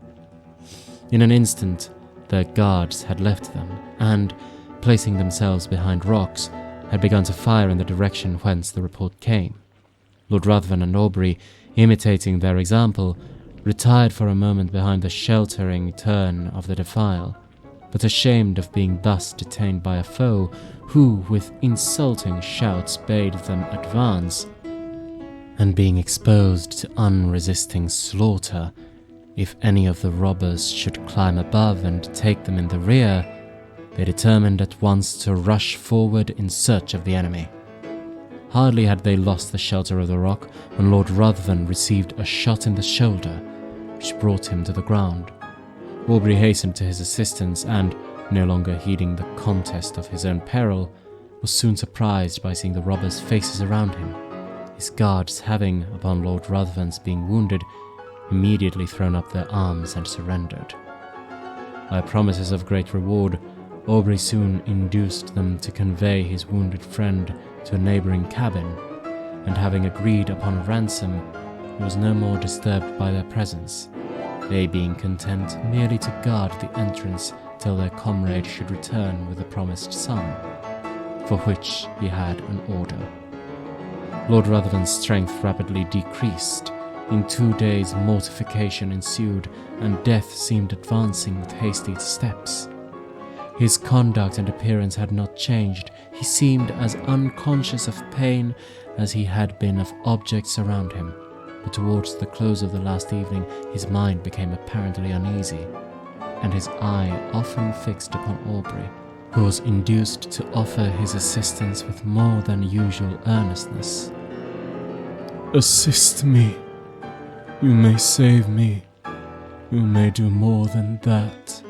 S1: In an instant, their guards had left them, and, placing themselves behind rocks, had begun to fire in the direction whence the report came. Lord Ruthven and Aubrey, imitating their example, retired for a moment behind the sheltering turn of the defile, but ashamed of being thus detained by a foe who, with insulting shouts, bade them advance, and being exposed to unresisting slaughter, if any of the robbers should climb above and take them in the rear, they determined at once to rush forward in search of the enemy. Hardly had they lost the shelter of the rock when Lord Ruthven received a shot in the shoulder, which brought him to the ground. Aubrey hastened to his assistance and, no longer heeding the contest of his own peril, was soon surprised by seeing the robbers' faces around him, his guards having, upon Lord Ruthven's being wounded, immediately thrown up their arms and surrendered. By promises of great reward, Aubrey soon induced them to convey his wounded friend to a neighbouring cabin, and having agreed upon a ransom, he was no more disturbed by their presence, they being content merely to guard the entrance till their comrade should return with the promised sum, for which he had an order. Lord Ruthven's strength rapidly decreased. In 2 days mortification ensued, and death seemed advancing with hasty steps. His conduct and appearance had not changed. He seemed as unconscious of pain as he had been of objects around him, but towards the close of the last evening his mind became apparently uneasy, and his eye often fixed upon Aubrey, who was induced to offer his assistance with more than usual earnestness. "Assist me. You may save me. You may do more than that.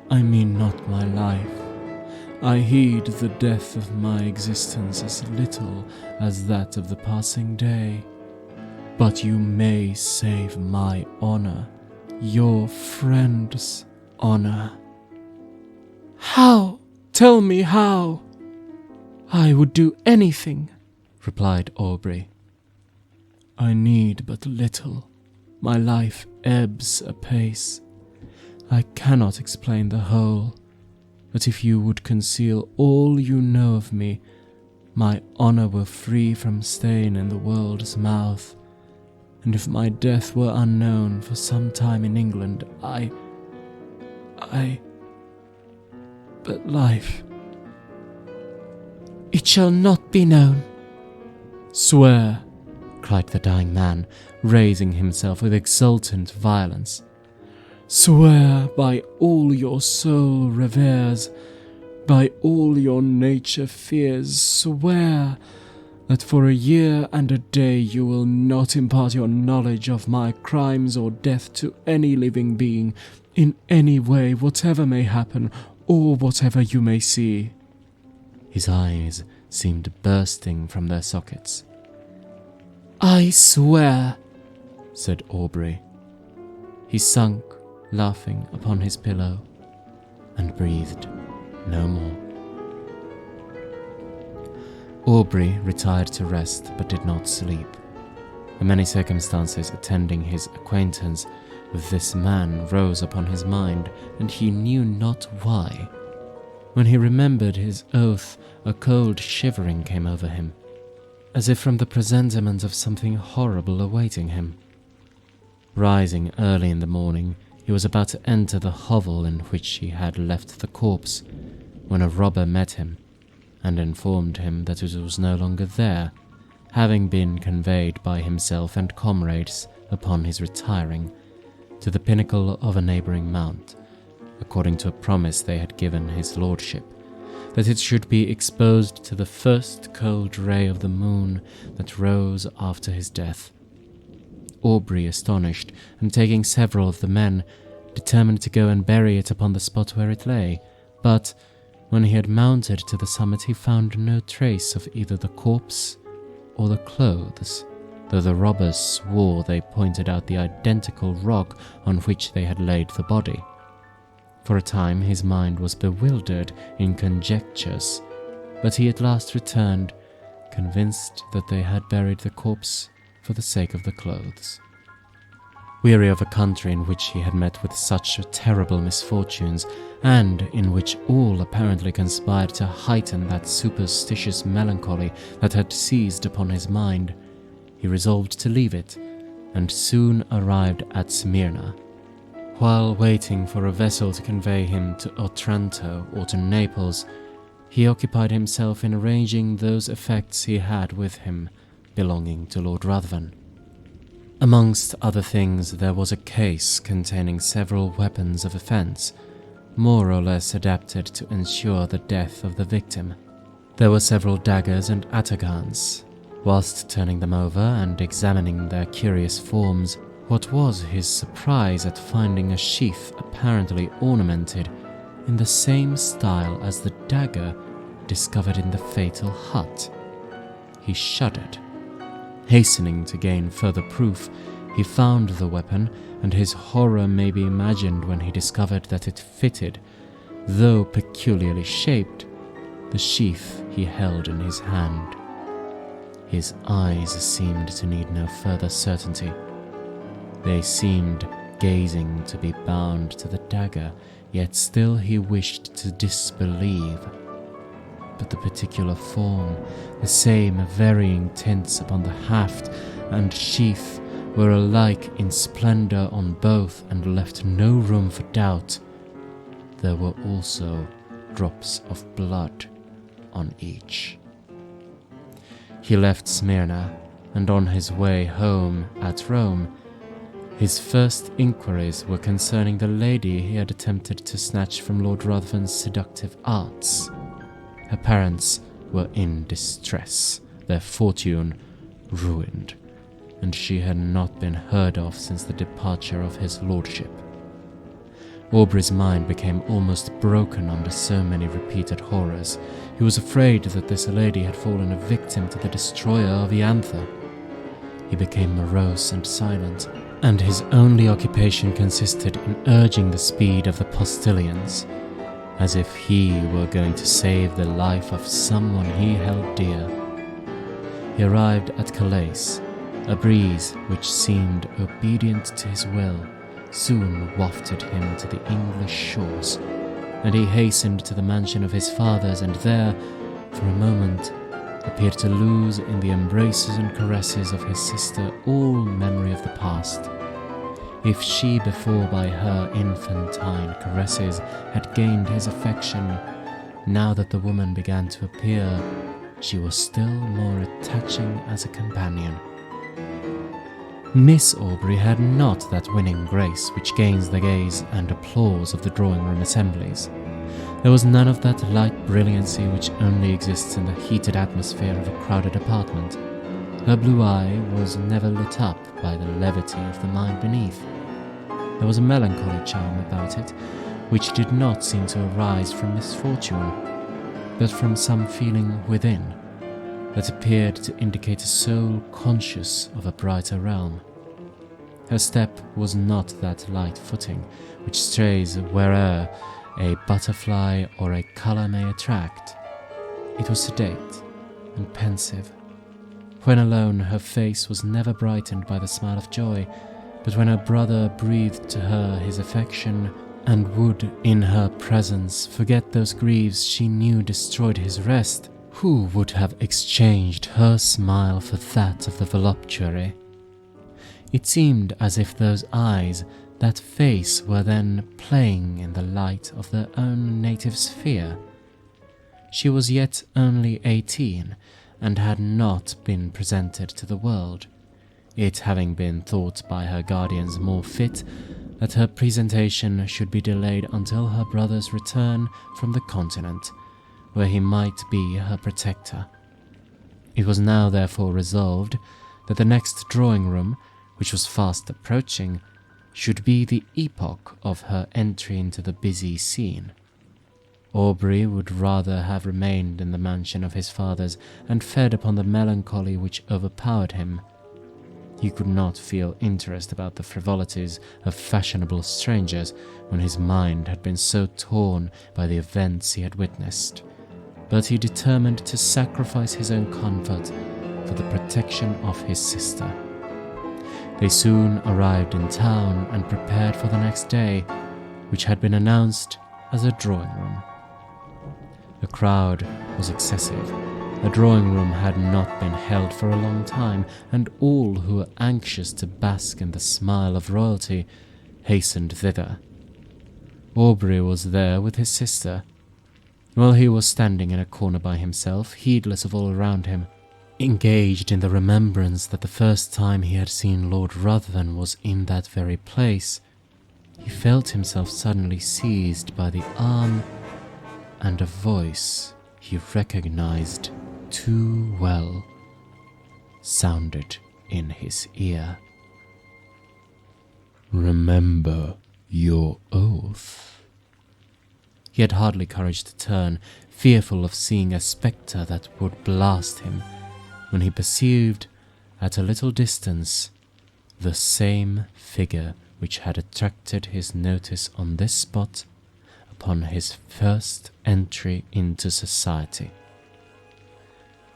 S1: I mean not my life. I heed the death of my existence as little as that of the passing day. But you may save my honor, your friend's honor." "How? Tell me how." "I would do anything," replied Aubrey. "I need but little. My life ebbs apace. I cannot explain the whole, but if you would conceal all you know of me, my honor were free from stain in the world's mouth, and if my death were unknown for some time in England, but life, it shall not be known." "Swear," cried the dying man, raising himself with exultant violence. "Swear by all your soul reveres, by all your nature fears, swear that for a year and a day you will not impart your knowledge of my crimes or death to any living being, in any way, whatever may happen, or whatever you may see." His eyes seemed bursting from their sockets. "I swear," said Aubrey. He sunk, laughing, upon his pillow, and breathed no more. Aubrey retired to rest, but did not sleep. The many circumstances attending his acquaintance with this man rose upon his mind, and he knew not why. When he remembered his oath, a cold shivering came over him, as if from the presentiment of something horrible awaiting him. Rising early in the morning, he was about to enter the hovel in which he had left the corpse, when a robber met him, and informed him that it was no longer there, having been conveyed by himself and comrades, upon his retiring, to the pinnacle of a neighbouring mount, according to a promise they had given his lordship, that it should be exposed to the first cold ray of the moon that rose after his death. Aubrey, astonished, and taking several of the men, determined to go and bury it upon the spot where it lay, but when he had mounted to the summit he found no trace of either the corpse or the clothes, though the robbers swore they pointed out the identical rock on which they had laid the body. For a time his mind was bewildered in conjectures, but he at last returned, convinced that they had buried the corpse for the sake of the clothes. weary of a country in which he had met with such terrible misfortunes, and in which all apparently conspired to heighten that superstitious melancholy that had seized upon his mind, he resolved to leave it, and soon arrived at Smyrna. While waiting for a vessel to convey him to Otranto or to Naples, he occupied himself in arranging those effects he had with him belonging to Lord Ruthven. Amongst other things, there was a case containing several weapons of offence, more or less adapted to ensure the death of the victim. There were several daggers and atagans. Whilst turning them over and examining their curious forms, what was his surprise at finding a sheath apparently ornamented in the same style as the dagger discovered in the fatal hut. He shuddered. Hastening to gain further proof, he found the weapon, and his horror may be imagined when he discovered that it fitted, though peculiarly shaped, the sheath he held in his hand. His eyes seemed to need no further certainty. They seemed gazing to be bound to the dagger, yet still he wished to disbelieve. But the particular form, the same varying tints upon the haft and sheath, were alike in splendour on both and left no room for doubt. There were also drops of blood on each. He left Smyrna, and on his way home at Rome, his first inquiries were concerning the lady he had attempted to snatch from Lord Ruthven's seductive arts. Her parents were in distress, their fortune ruined, and she had not been heard of since the departure of his lordship. Aubrey's mind became almost broken under so many repeated horrors. He was afraid that this lady had fallen a victim to the destroyer of Iantha. He became morose and silent, and his only occupation consisted in urging the speed of the postilions, as if he were going to save the life of someone he held dear. He arrived at Calais. A breeze, which seemed obedient to his will, soon wafted him to the English shores, and he hastened to the mansion of his fathers, and there, for a moment, appeared to lose in the embraces and caresses of his sister all memory of the past. If she before by her infantine caresses had gained his affection, now that the woman began to appear, she was still more attaching as a companion. Miss Aubrey had not that winning grace which gains the gaze and applause of the drawing-room assemblies. There was none of that light brilliancy which only exists in the heated atmosphere of a crowded apartment. Her blue eye was never lit up by the levity of the mind beneath. There was a melancholy charm about it, which did not seem to arise from misfortune, but from some feeling within, that appeared to indicate a soul conscious of a brighter realm. Her step was not that light footing which strays where'er a butterfly or a colour may attract. It was sedate and pensive. When alone, her face was never brightened by the smile of joy, but when her brother breathed to her his affection, and would, in her presence, forget those griefs she knew destroyed his rest, who would have exchanged her smile for that of the voluptuary? It seemed as if those eyes, that face, were then playing in the light of their own native sphere. She was yet only 18, and had not been presented to the world, it having been thought by her guardians more fit that her presentation should be delayed until her brother's return from the continent, where he might be her protector. It was now therefore resolved that the next drawing-room, which was fast approaching, should be the epoch of her entry into the busy scene. Aubrey would rather have remained in the mansion of his fathers and fed upon the melancholy which overpowered him. He could not feel interest about the frivolities of fashionable strangers when his mind had been so torn by the events he had witnessed, but he determined to sacrifice his own comfort for the protection of his sister. They soon arrived in town and prepared for the next day, which had been announced as a drawing room. The crowd was excessive. A drawing room had not been held for a long time, and all who were anxious to bask in the smile of royalty hastened thither. Aubrey was there with his sister. While he was standing in a corner by himself, heedless of all around him, engaged in the remembrance that the first time he had seen Lord Ruthven was in that very place, he felt himself suddenly seized by the arm, and a voice he recognized too well sounded in his ear. "Remember your oath." He had hardly courage to turn, fearful of seeing a spectre that would blast him, when he perceived, at a little distance, the same figure which had attracted his notice on this spot upon his first entry into society.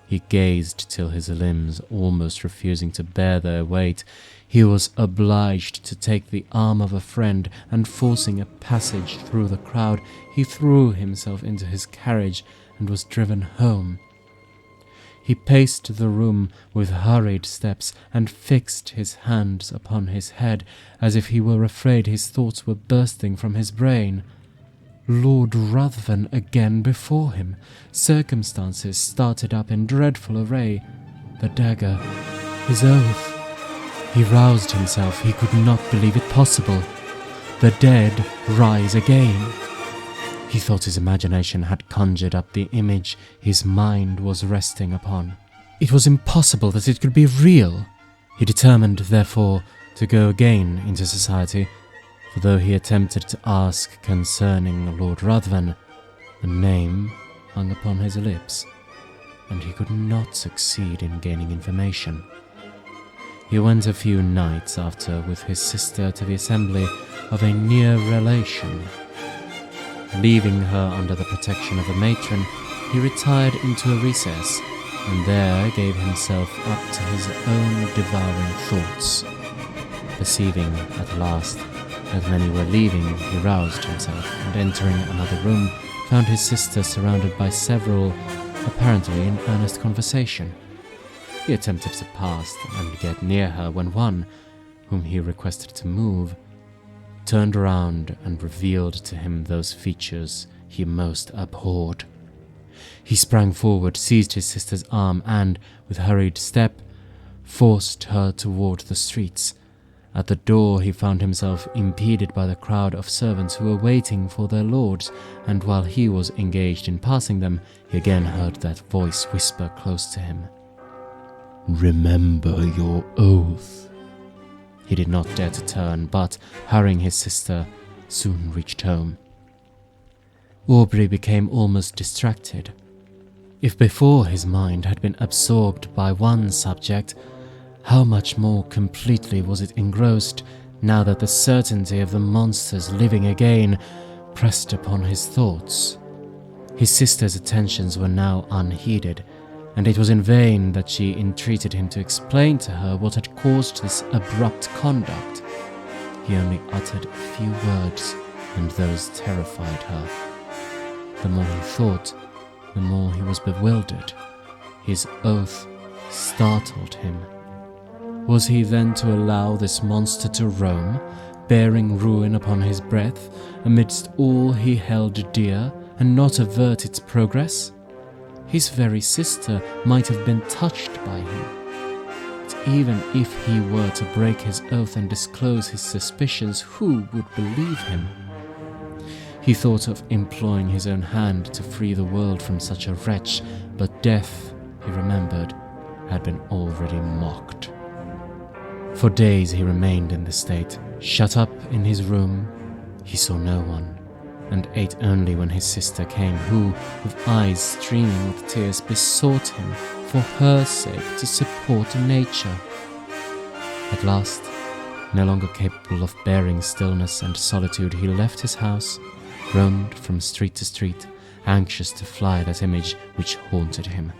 S1: He gazed till his limbs almost refusing to bear their weight, he was obliged to take the arm of a friend, and forcing a passage through the crowd, he threw himself into his carriage and was driven home. He paced the room with hurried steps, and fixed his hands upon his head, as if he were afraid his thoughts were bursting from his brain. Lord Ruthven again before him. Circumstances started up in dreadful array. The dagger, his oath. He roused himself. He could not believe it possible. The dead rise again. He thought his imagination had conjured up the image his mind was resting upon. It was impossible that it could be real. He determined, therefore, to go again into society, for though he attempted to ask concerning Lord Ruthven, the name hung upon his lips, and he could not succeed in gaining information. He went a few nights after with his sister to the assembly of a near relation. Leaving her under the protection of a matron, he retired into a recess, and there gave himself up to his own devouring thoughts. Perceiving at last that many were leaving, he roused himself, and entering another room, found his sister surrounded by several, apparently in earnest conversation. He attempted to pass and get near her, when one, whom he requested to move, turned around and revealed to him those features he most abhorred. He sprang forward, seized his sister's arm, and, with hurried step, forced her toward the streets. At the door he found himself impeded by the crowd of servants who were waiting for their lords, and while he was engaged in passing them, he again heard that voice whisper close to him, "Remember your oath." He did not dare to turn, but, hurrying his sister, soon reached home. Aubrey became almost distracted. If before his mind had been absorbed by one subject, how much more completely was it engrossed now that the certainty of the monsters living again pressed upon his thoughts. His sister's attentions were now unheeded, and it was in vain that she entreated him to explain to her what had caused this abrupt conduct. He only uttered a few words, and those terrified her. The more he thought, the more he was bewildered. His oath startled him. Was he then to allow this monster to roam, bearing ruin upon his breath, amidst all he held dear, and not avert its progress? His very sister might have been touched by him. But even if he were to break his oath and disclose his suspicions, who would believe him? He thought of employing his own hand to free the world from such a wretch, but death, he remembered, had been already mocked. For days he remained in this state, shut up in his room. He saw no one, and ate only when his sister came, who, with eyes streaming with tears, besought him, for her sake, to support nature. At last, no longer capable of bearing stillness and solitude, he left his house, roamed from street to street, anxious to fly that image which haunted him.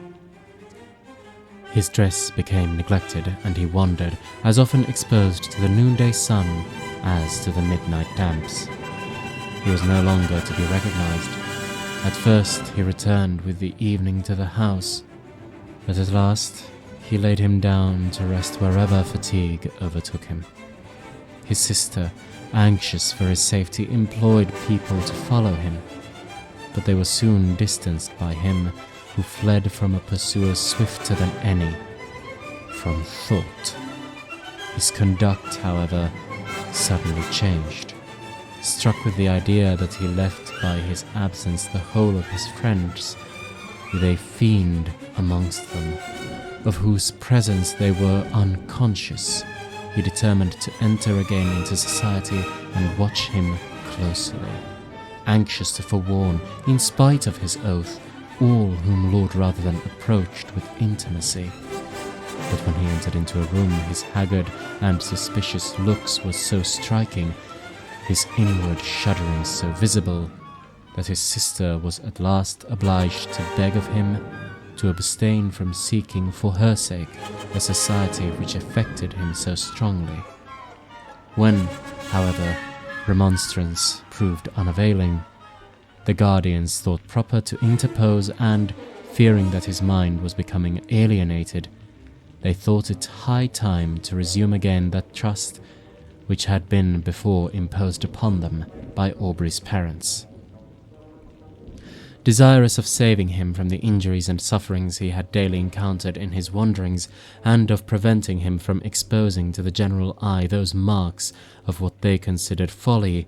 S1: His dress became neglected, and he wandered, as often exposed to the noonday sun as to the midnight damps. He was no longer to be recognized. At first he returned with the evening to the house, but at last he laid him down to rest wherever fatigue overtook him. His sister, anxious for his safety, implored people to follow him, but they were soon distanced by him who fled from a pursuer swifter than any, from thought. His conduct, however, suddenly changed. Struck with the idea that he left by his absence the whole of his friends, with a fiend amongst them, of whose presence they were unconscious, he determined to enter again into society and watch him closely, anxious to forewarn, in spite of his oath, all whom Lord Rutherden approached with intimacy. But when he entered into a room, his haggard and suspicious looks were so striking, his inward shudderings so visible, that his sister was at last obliged to beg of him to abstain from seeking for her sake a society which affected him so strongly. When, however, remonstrance proved unavailing, the guardians thought proper to interpose, and, fearing that his mind was becoming alienated, they thought it high time to resume again that trust which had been before imposed upon them by Aubrey's parents. Desirous of saving him from the injuries and sufferings he had daily encountered in his wanderings, and of preventing him from exposing to the general eye those marks of what they considered folly,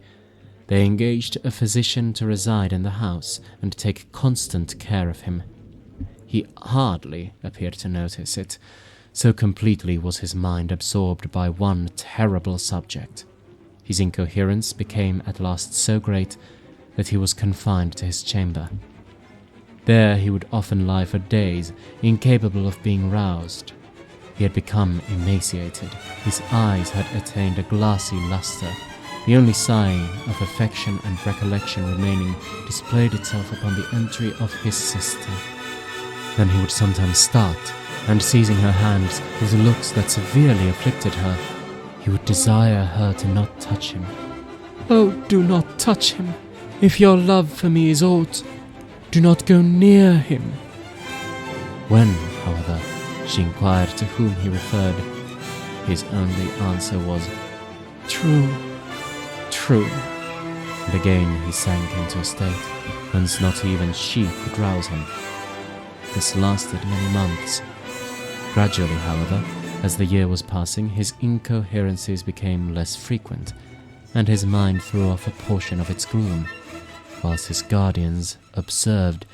S1: they engaged a physician to reside in the house and take constant care of him. He hardly appeared to notice it, so completely was his mind absorbed by one terrible subject. His incoherence became at last so great that he was confined to his chamber. There he would often lie for days, incapable of being roused. He had become emaciated, his eyes had attained a glassy luster. The only sign of affection and recollection remaining displayed itself upon the entry of his sister. Then he would sometimes start, and seizing her hands with looks that severely afflicted her, he would desire her to not touch him. "Oh, do not touch him! If your love for me is aught, do not go near him." When, however, she inquired to whom he referred, his only answer was, "True, true." And again he sank into a state whence not even she could rouse him. This lasted many months. Gradually, however, as the year was passing, his incoherencies became less frequent, and his mind threw off a portion of its gloom, whilst his guardians observed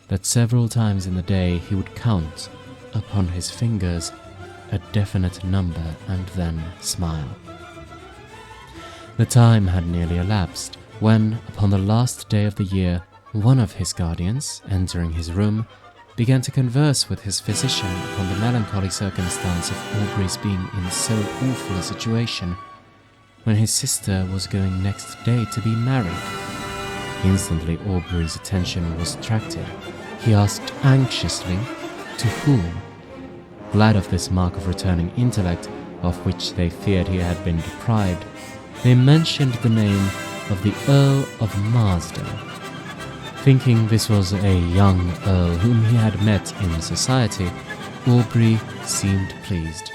S1: that several times in the day he would count upon his fingers a definite number and then smile. The time had nearly elapsed when, upon the last day of the year, one of his guardians, entering his room, began to converse with his physician upon the melancholy circumstance of Aubrey's being in so awful a situation, when his sister was going next day to be married. Instantly Aubrey's attention was attracted. He asked anxiously, to whom? Glad of this mark of returning intellect, of which they feared he had been deprived, they mentioned the name of the Earl of Marsden. Thinking this was a young earl whom he had met in society, Aubrey seemed pleased,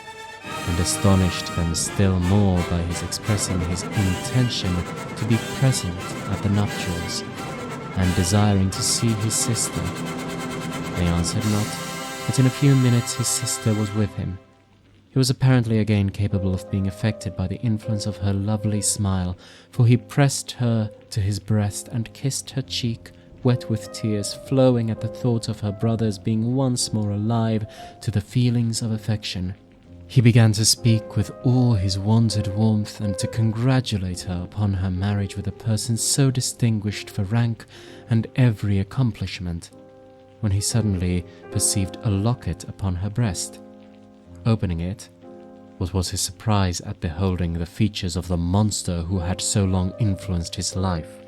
S1: and astonished them still more by his expressing his intention to be present at the nuptials, and desiring to see his sister. They answered not, but in a few minutes his sister was with him. He was apparently again capable of being affected by the influence of her lovely smile, for he pressed her to his breast and kissed her cheek, wet with tears, flowing at the thought of her brothers being once more alive to the feelings of affection. He began to speak with all his wonted warmth and to congratulate her upon her marriage with a person so distinguished for rank and every accomplishment, when he suddenly perceived a locket upon her breast. Opening it, what was his surprise at beholding the features of the monster who had so long influenced his life.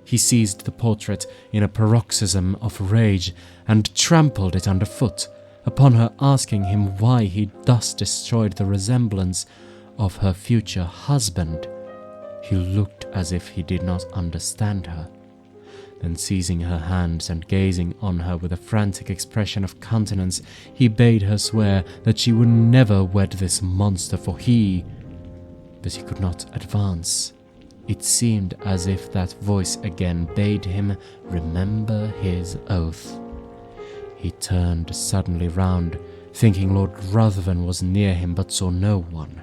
S1: He seized the portrait in a paroxysm of rage and trampled it underfoot, Upon her asking him why he thus destroyed the resemblance of her future husband, he looked as if he did not understand her. Then seizing her hands and gazing on her with a frantic expression of countenance, he bade her swear that she would never wed this monster, but he could not advance. It seemed as if that voice again bade him remember his oath. He turned suddenly round, thinking Lord Ruthven was near him, but saw no one.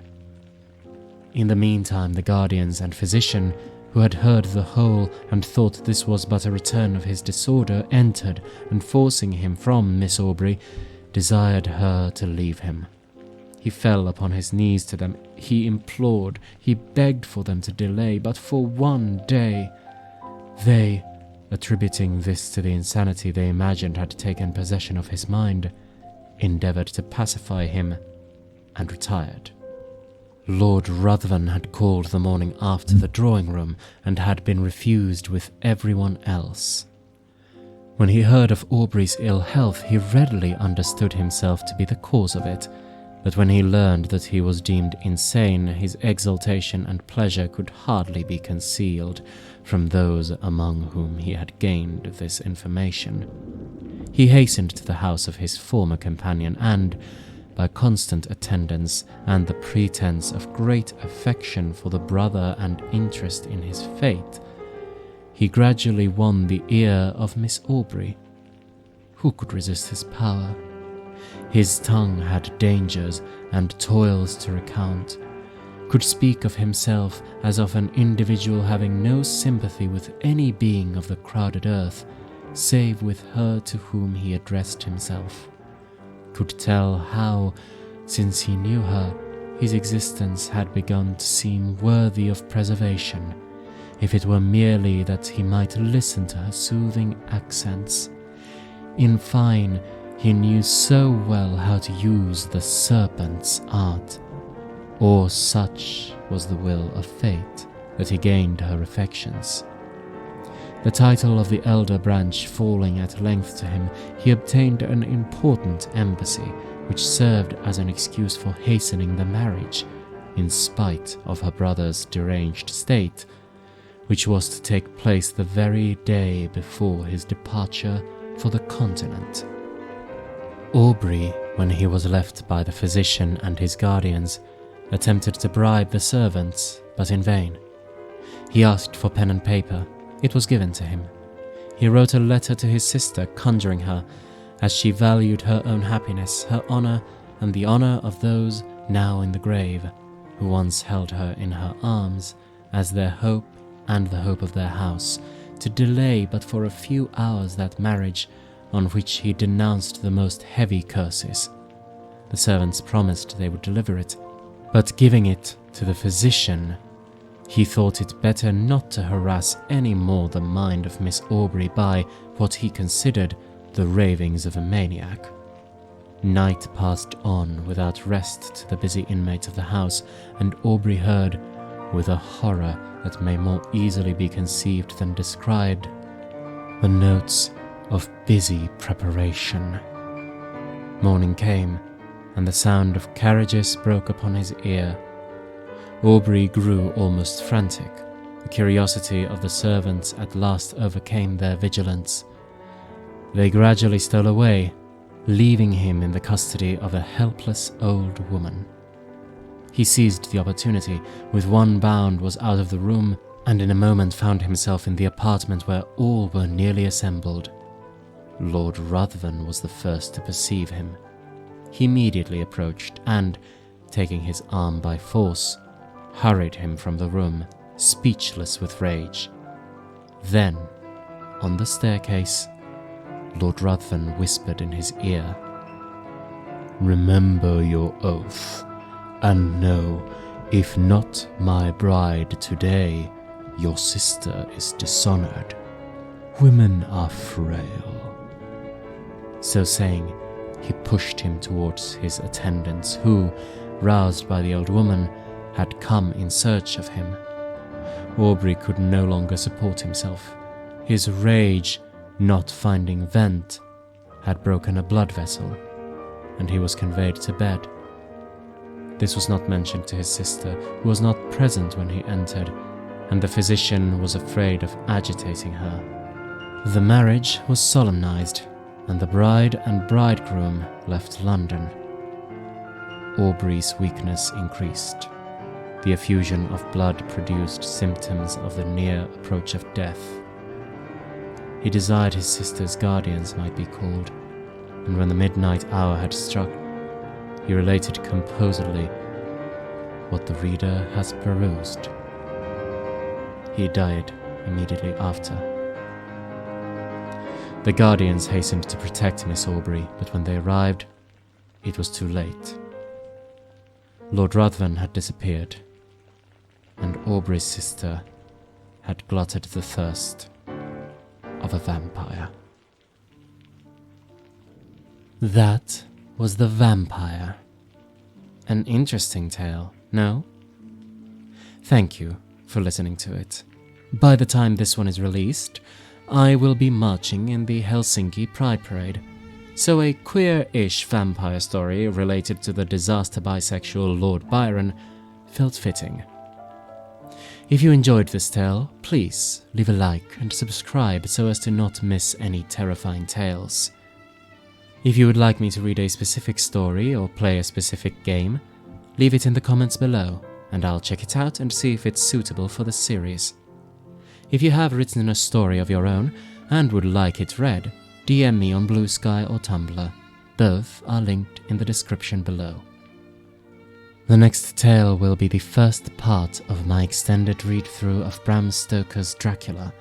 S1: In the meantime, the guardians and physician, who had heard the whole and thought this was but a return of his disorder, entered, and forcing him from Miss Aubrey, desired her to leave him. He fell upon his knees to them, he implored, he begged for them to delay but for one day. They, attributing this to the insanity they imagined had taken possession of his mind, endeavoured to pacify him, and retired. Lord Ruthven had called the morning after the drawing-room, and had been refused with everyone else. When he heard of Aubrey's ill health, he readily understood himself to be the cause of it, but when he learned that he was deemed insane, his exultation and pleasure could hardly be concealed from those among whom he had gained this information. He hastened to the house of his former companion, and, by constant attendance and the pretense of great affection for the brother and interest in his fate, he gradually won the ear of Miss Aubrey. Who could resist his power? His tongue had dangers and toils to recount, could speak of himself as of an individual having no sympathy with any being of the crowded earth, save with her to whom he addressed himself, could tell how, since he knew her, his existence had begun to seem worthy of preservation, if it were merely that he might listen to her soothing accents. In fine, he knew so well how to use the serpent's art, or such was the will of fate, that he gained her affections. The title of the elder branch falling at length to him, he obtained an important embassy, which served as an excuse for hastening the marriage, in spite of her brother's deranged state, which was to take place the very day before his departure for the continent. Aubrey, when he was left by the physician and his guardians, attempted to bribe the servants, but in vain. He asked for pen and paper. It was given to him. He wrote a letter to his sister, conjuring her, as she valued her own happiness, her honour, and the honour of those now in the grave, who once held her in her arms, as their hope and the hope of their house, to delay but for a few hours that marriage, on which he denounced the most heavy curses. The servants promised they would deliver it, but giving it to the physician, he thought it better not to harass any more the mind of Miss Aubrey by what he considered the ravings of a maniac. Night passed on without rest to the busy inmates of the house, and Aubrey heard, with a horror that may more easily be conceived than described, the notes of busy preparation. Morning came, and the sound of carriages broke upon his ear. Aubrey grew almost frantic. The curiosity of the servants at last overcame their vigilance. They gradually stole away, leaving him in the custody of a helpless old woman. He seized the opportunity, with one bound was out of the room, and in a moment found himself in the apartment where all were nearly assembled. Lord Ruthven was the first to perceive him. He immediately approached and, taking his arm by force, hurried him from the room, speechless with rage. Then, on the staircase, Lord Ruthven whispered in his ear, "Remember your oath, and know, if not my bride today, your sister is dishonoured. Women are frail." So saying, he pushed him towards his attendants, who, roused by the old woman, had come in search of him. Aubrey could no longer support himself. His rage, not finding vent, had broken a blood vessel. and he was conveyed to bed. This was not mentioned to his sister, who was not present when he entered, and the physician was afraid of agitating her. The marriage was solemnized, and the bride and bridegroom left London. Aubrey's weakness increased. The effusion of blood produced symptoms of the near approach of death. He desired his sister's guardians might be called, and when the midnight hour had struck, he related composedly what the reader has perused. He died immediately after. The guardians hastened to protect Miss Aubrey, but when they arrived, it was too late. Lord Ruthven had disappeared, and Aubrey's sister had glutted the thirst of a vampire. That was The Vampire. An interesting tale, no? Thank you for listening to it. By the time this one is released, I will be marching in the Helsinki Pride Parade, so a queer-ish vampire story related to the disaster bisexual Lord Byron felt fitting. If you enjoyed this tale, please leave a like and subscribe so as to not miss any terrifying tales. If you would like me to read a specific story or play a specific game, leave it in the comments below, and I'll check it out and see if it's suitable for the series. If you have written a story of your own and would like it read, DM me on Blue Sky or Tumblr. Both are linked in the description below. The next tale will be the first part of my extended read-through of Bram Stoker's Dracula,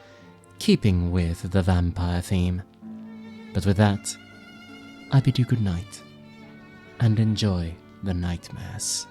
S1: keeping with the vampire theme. But with that, I bid you good night, and enjoy the nightmares.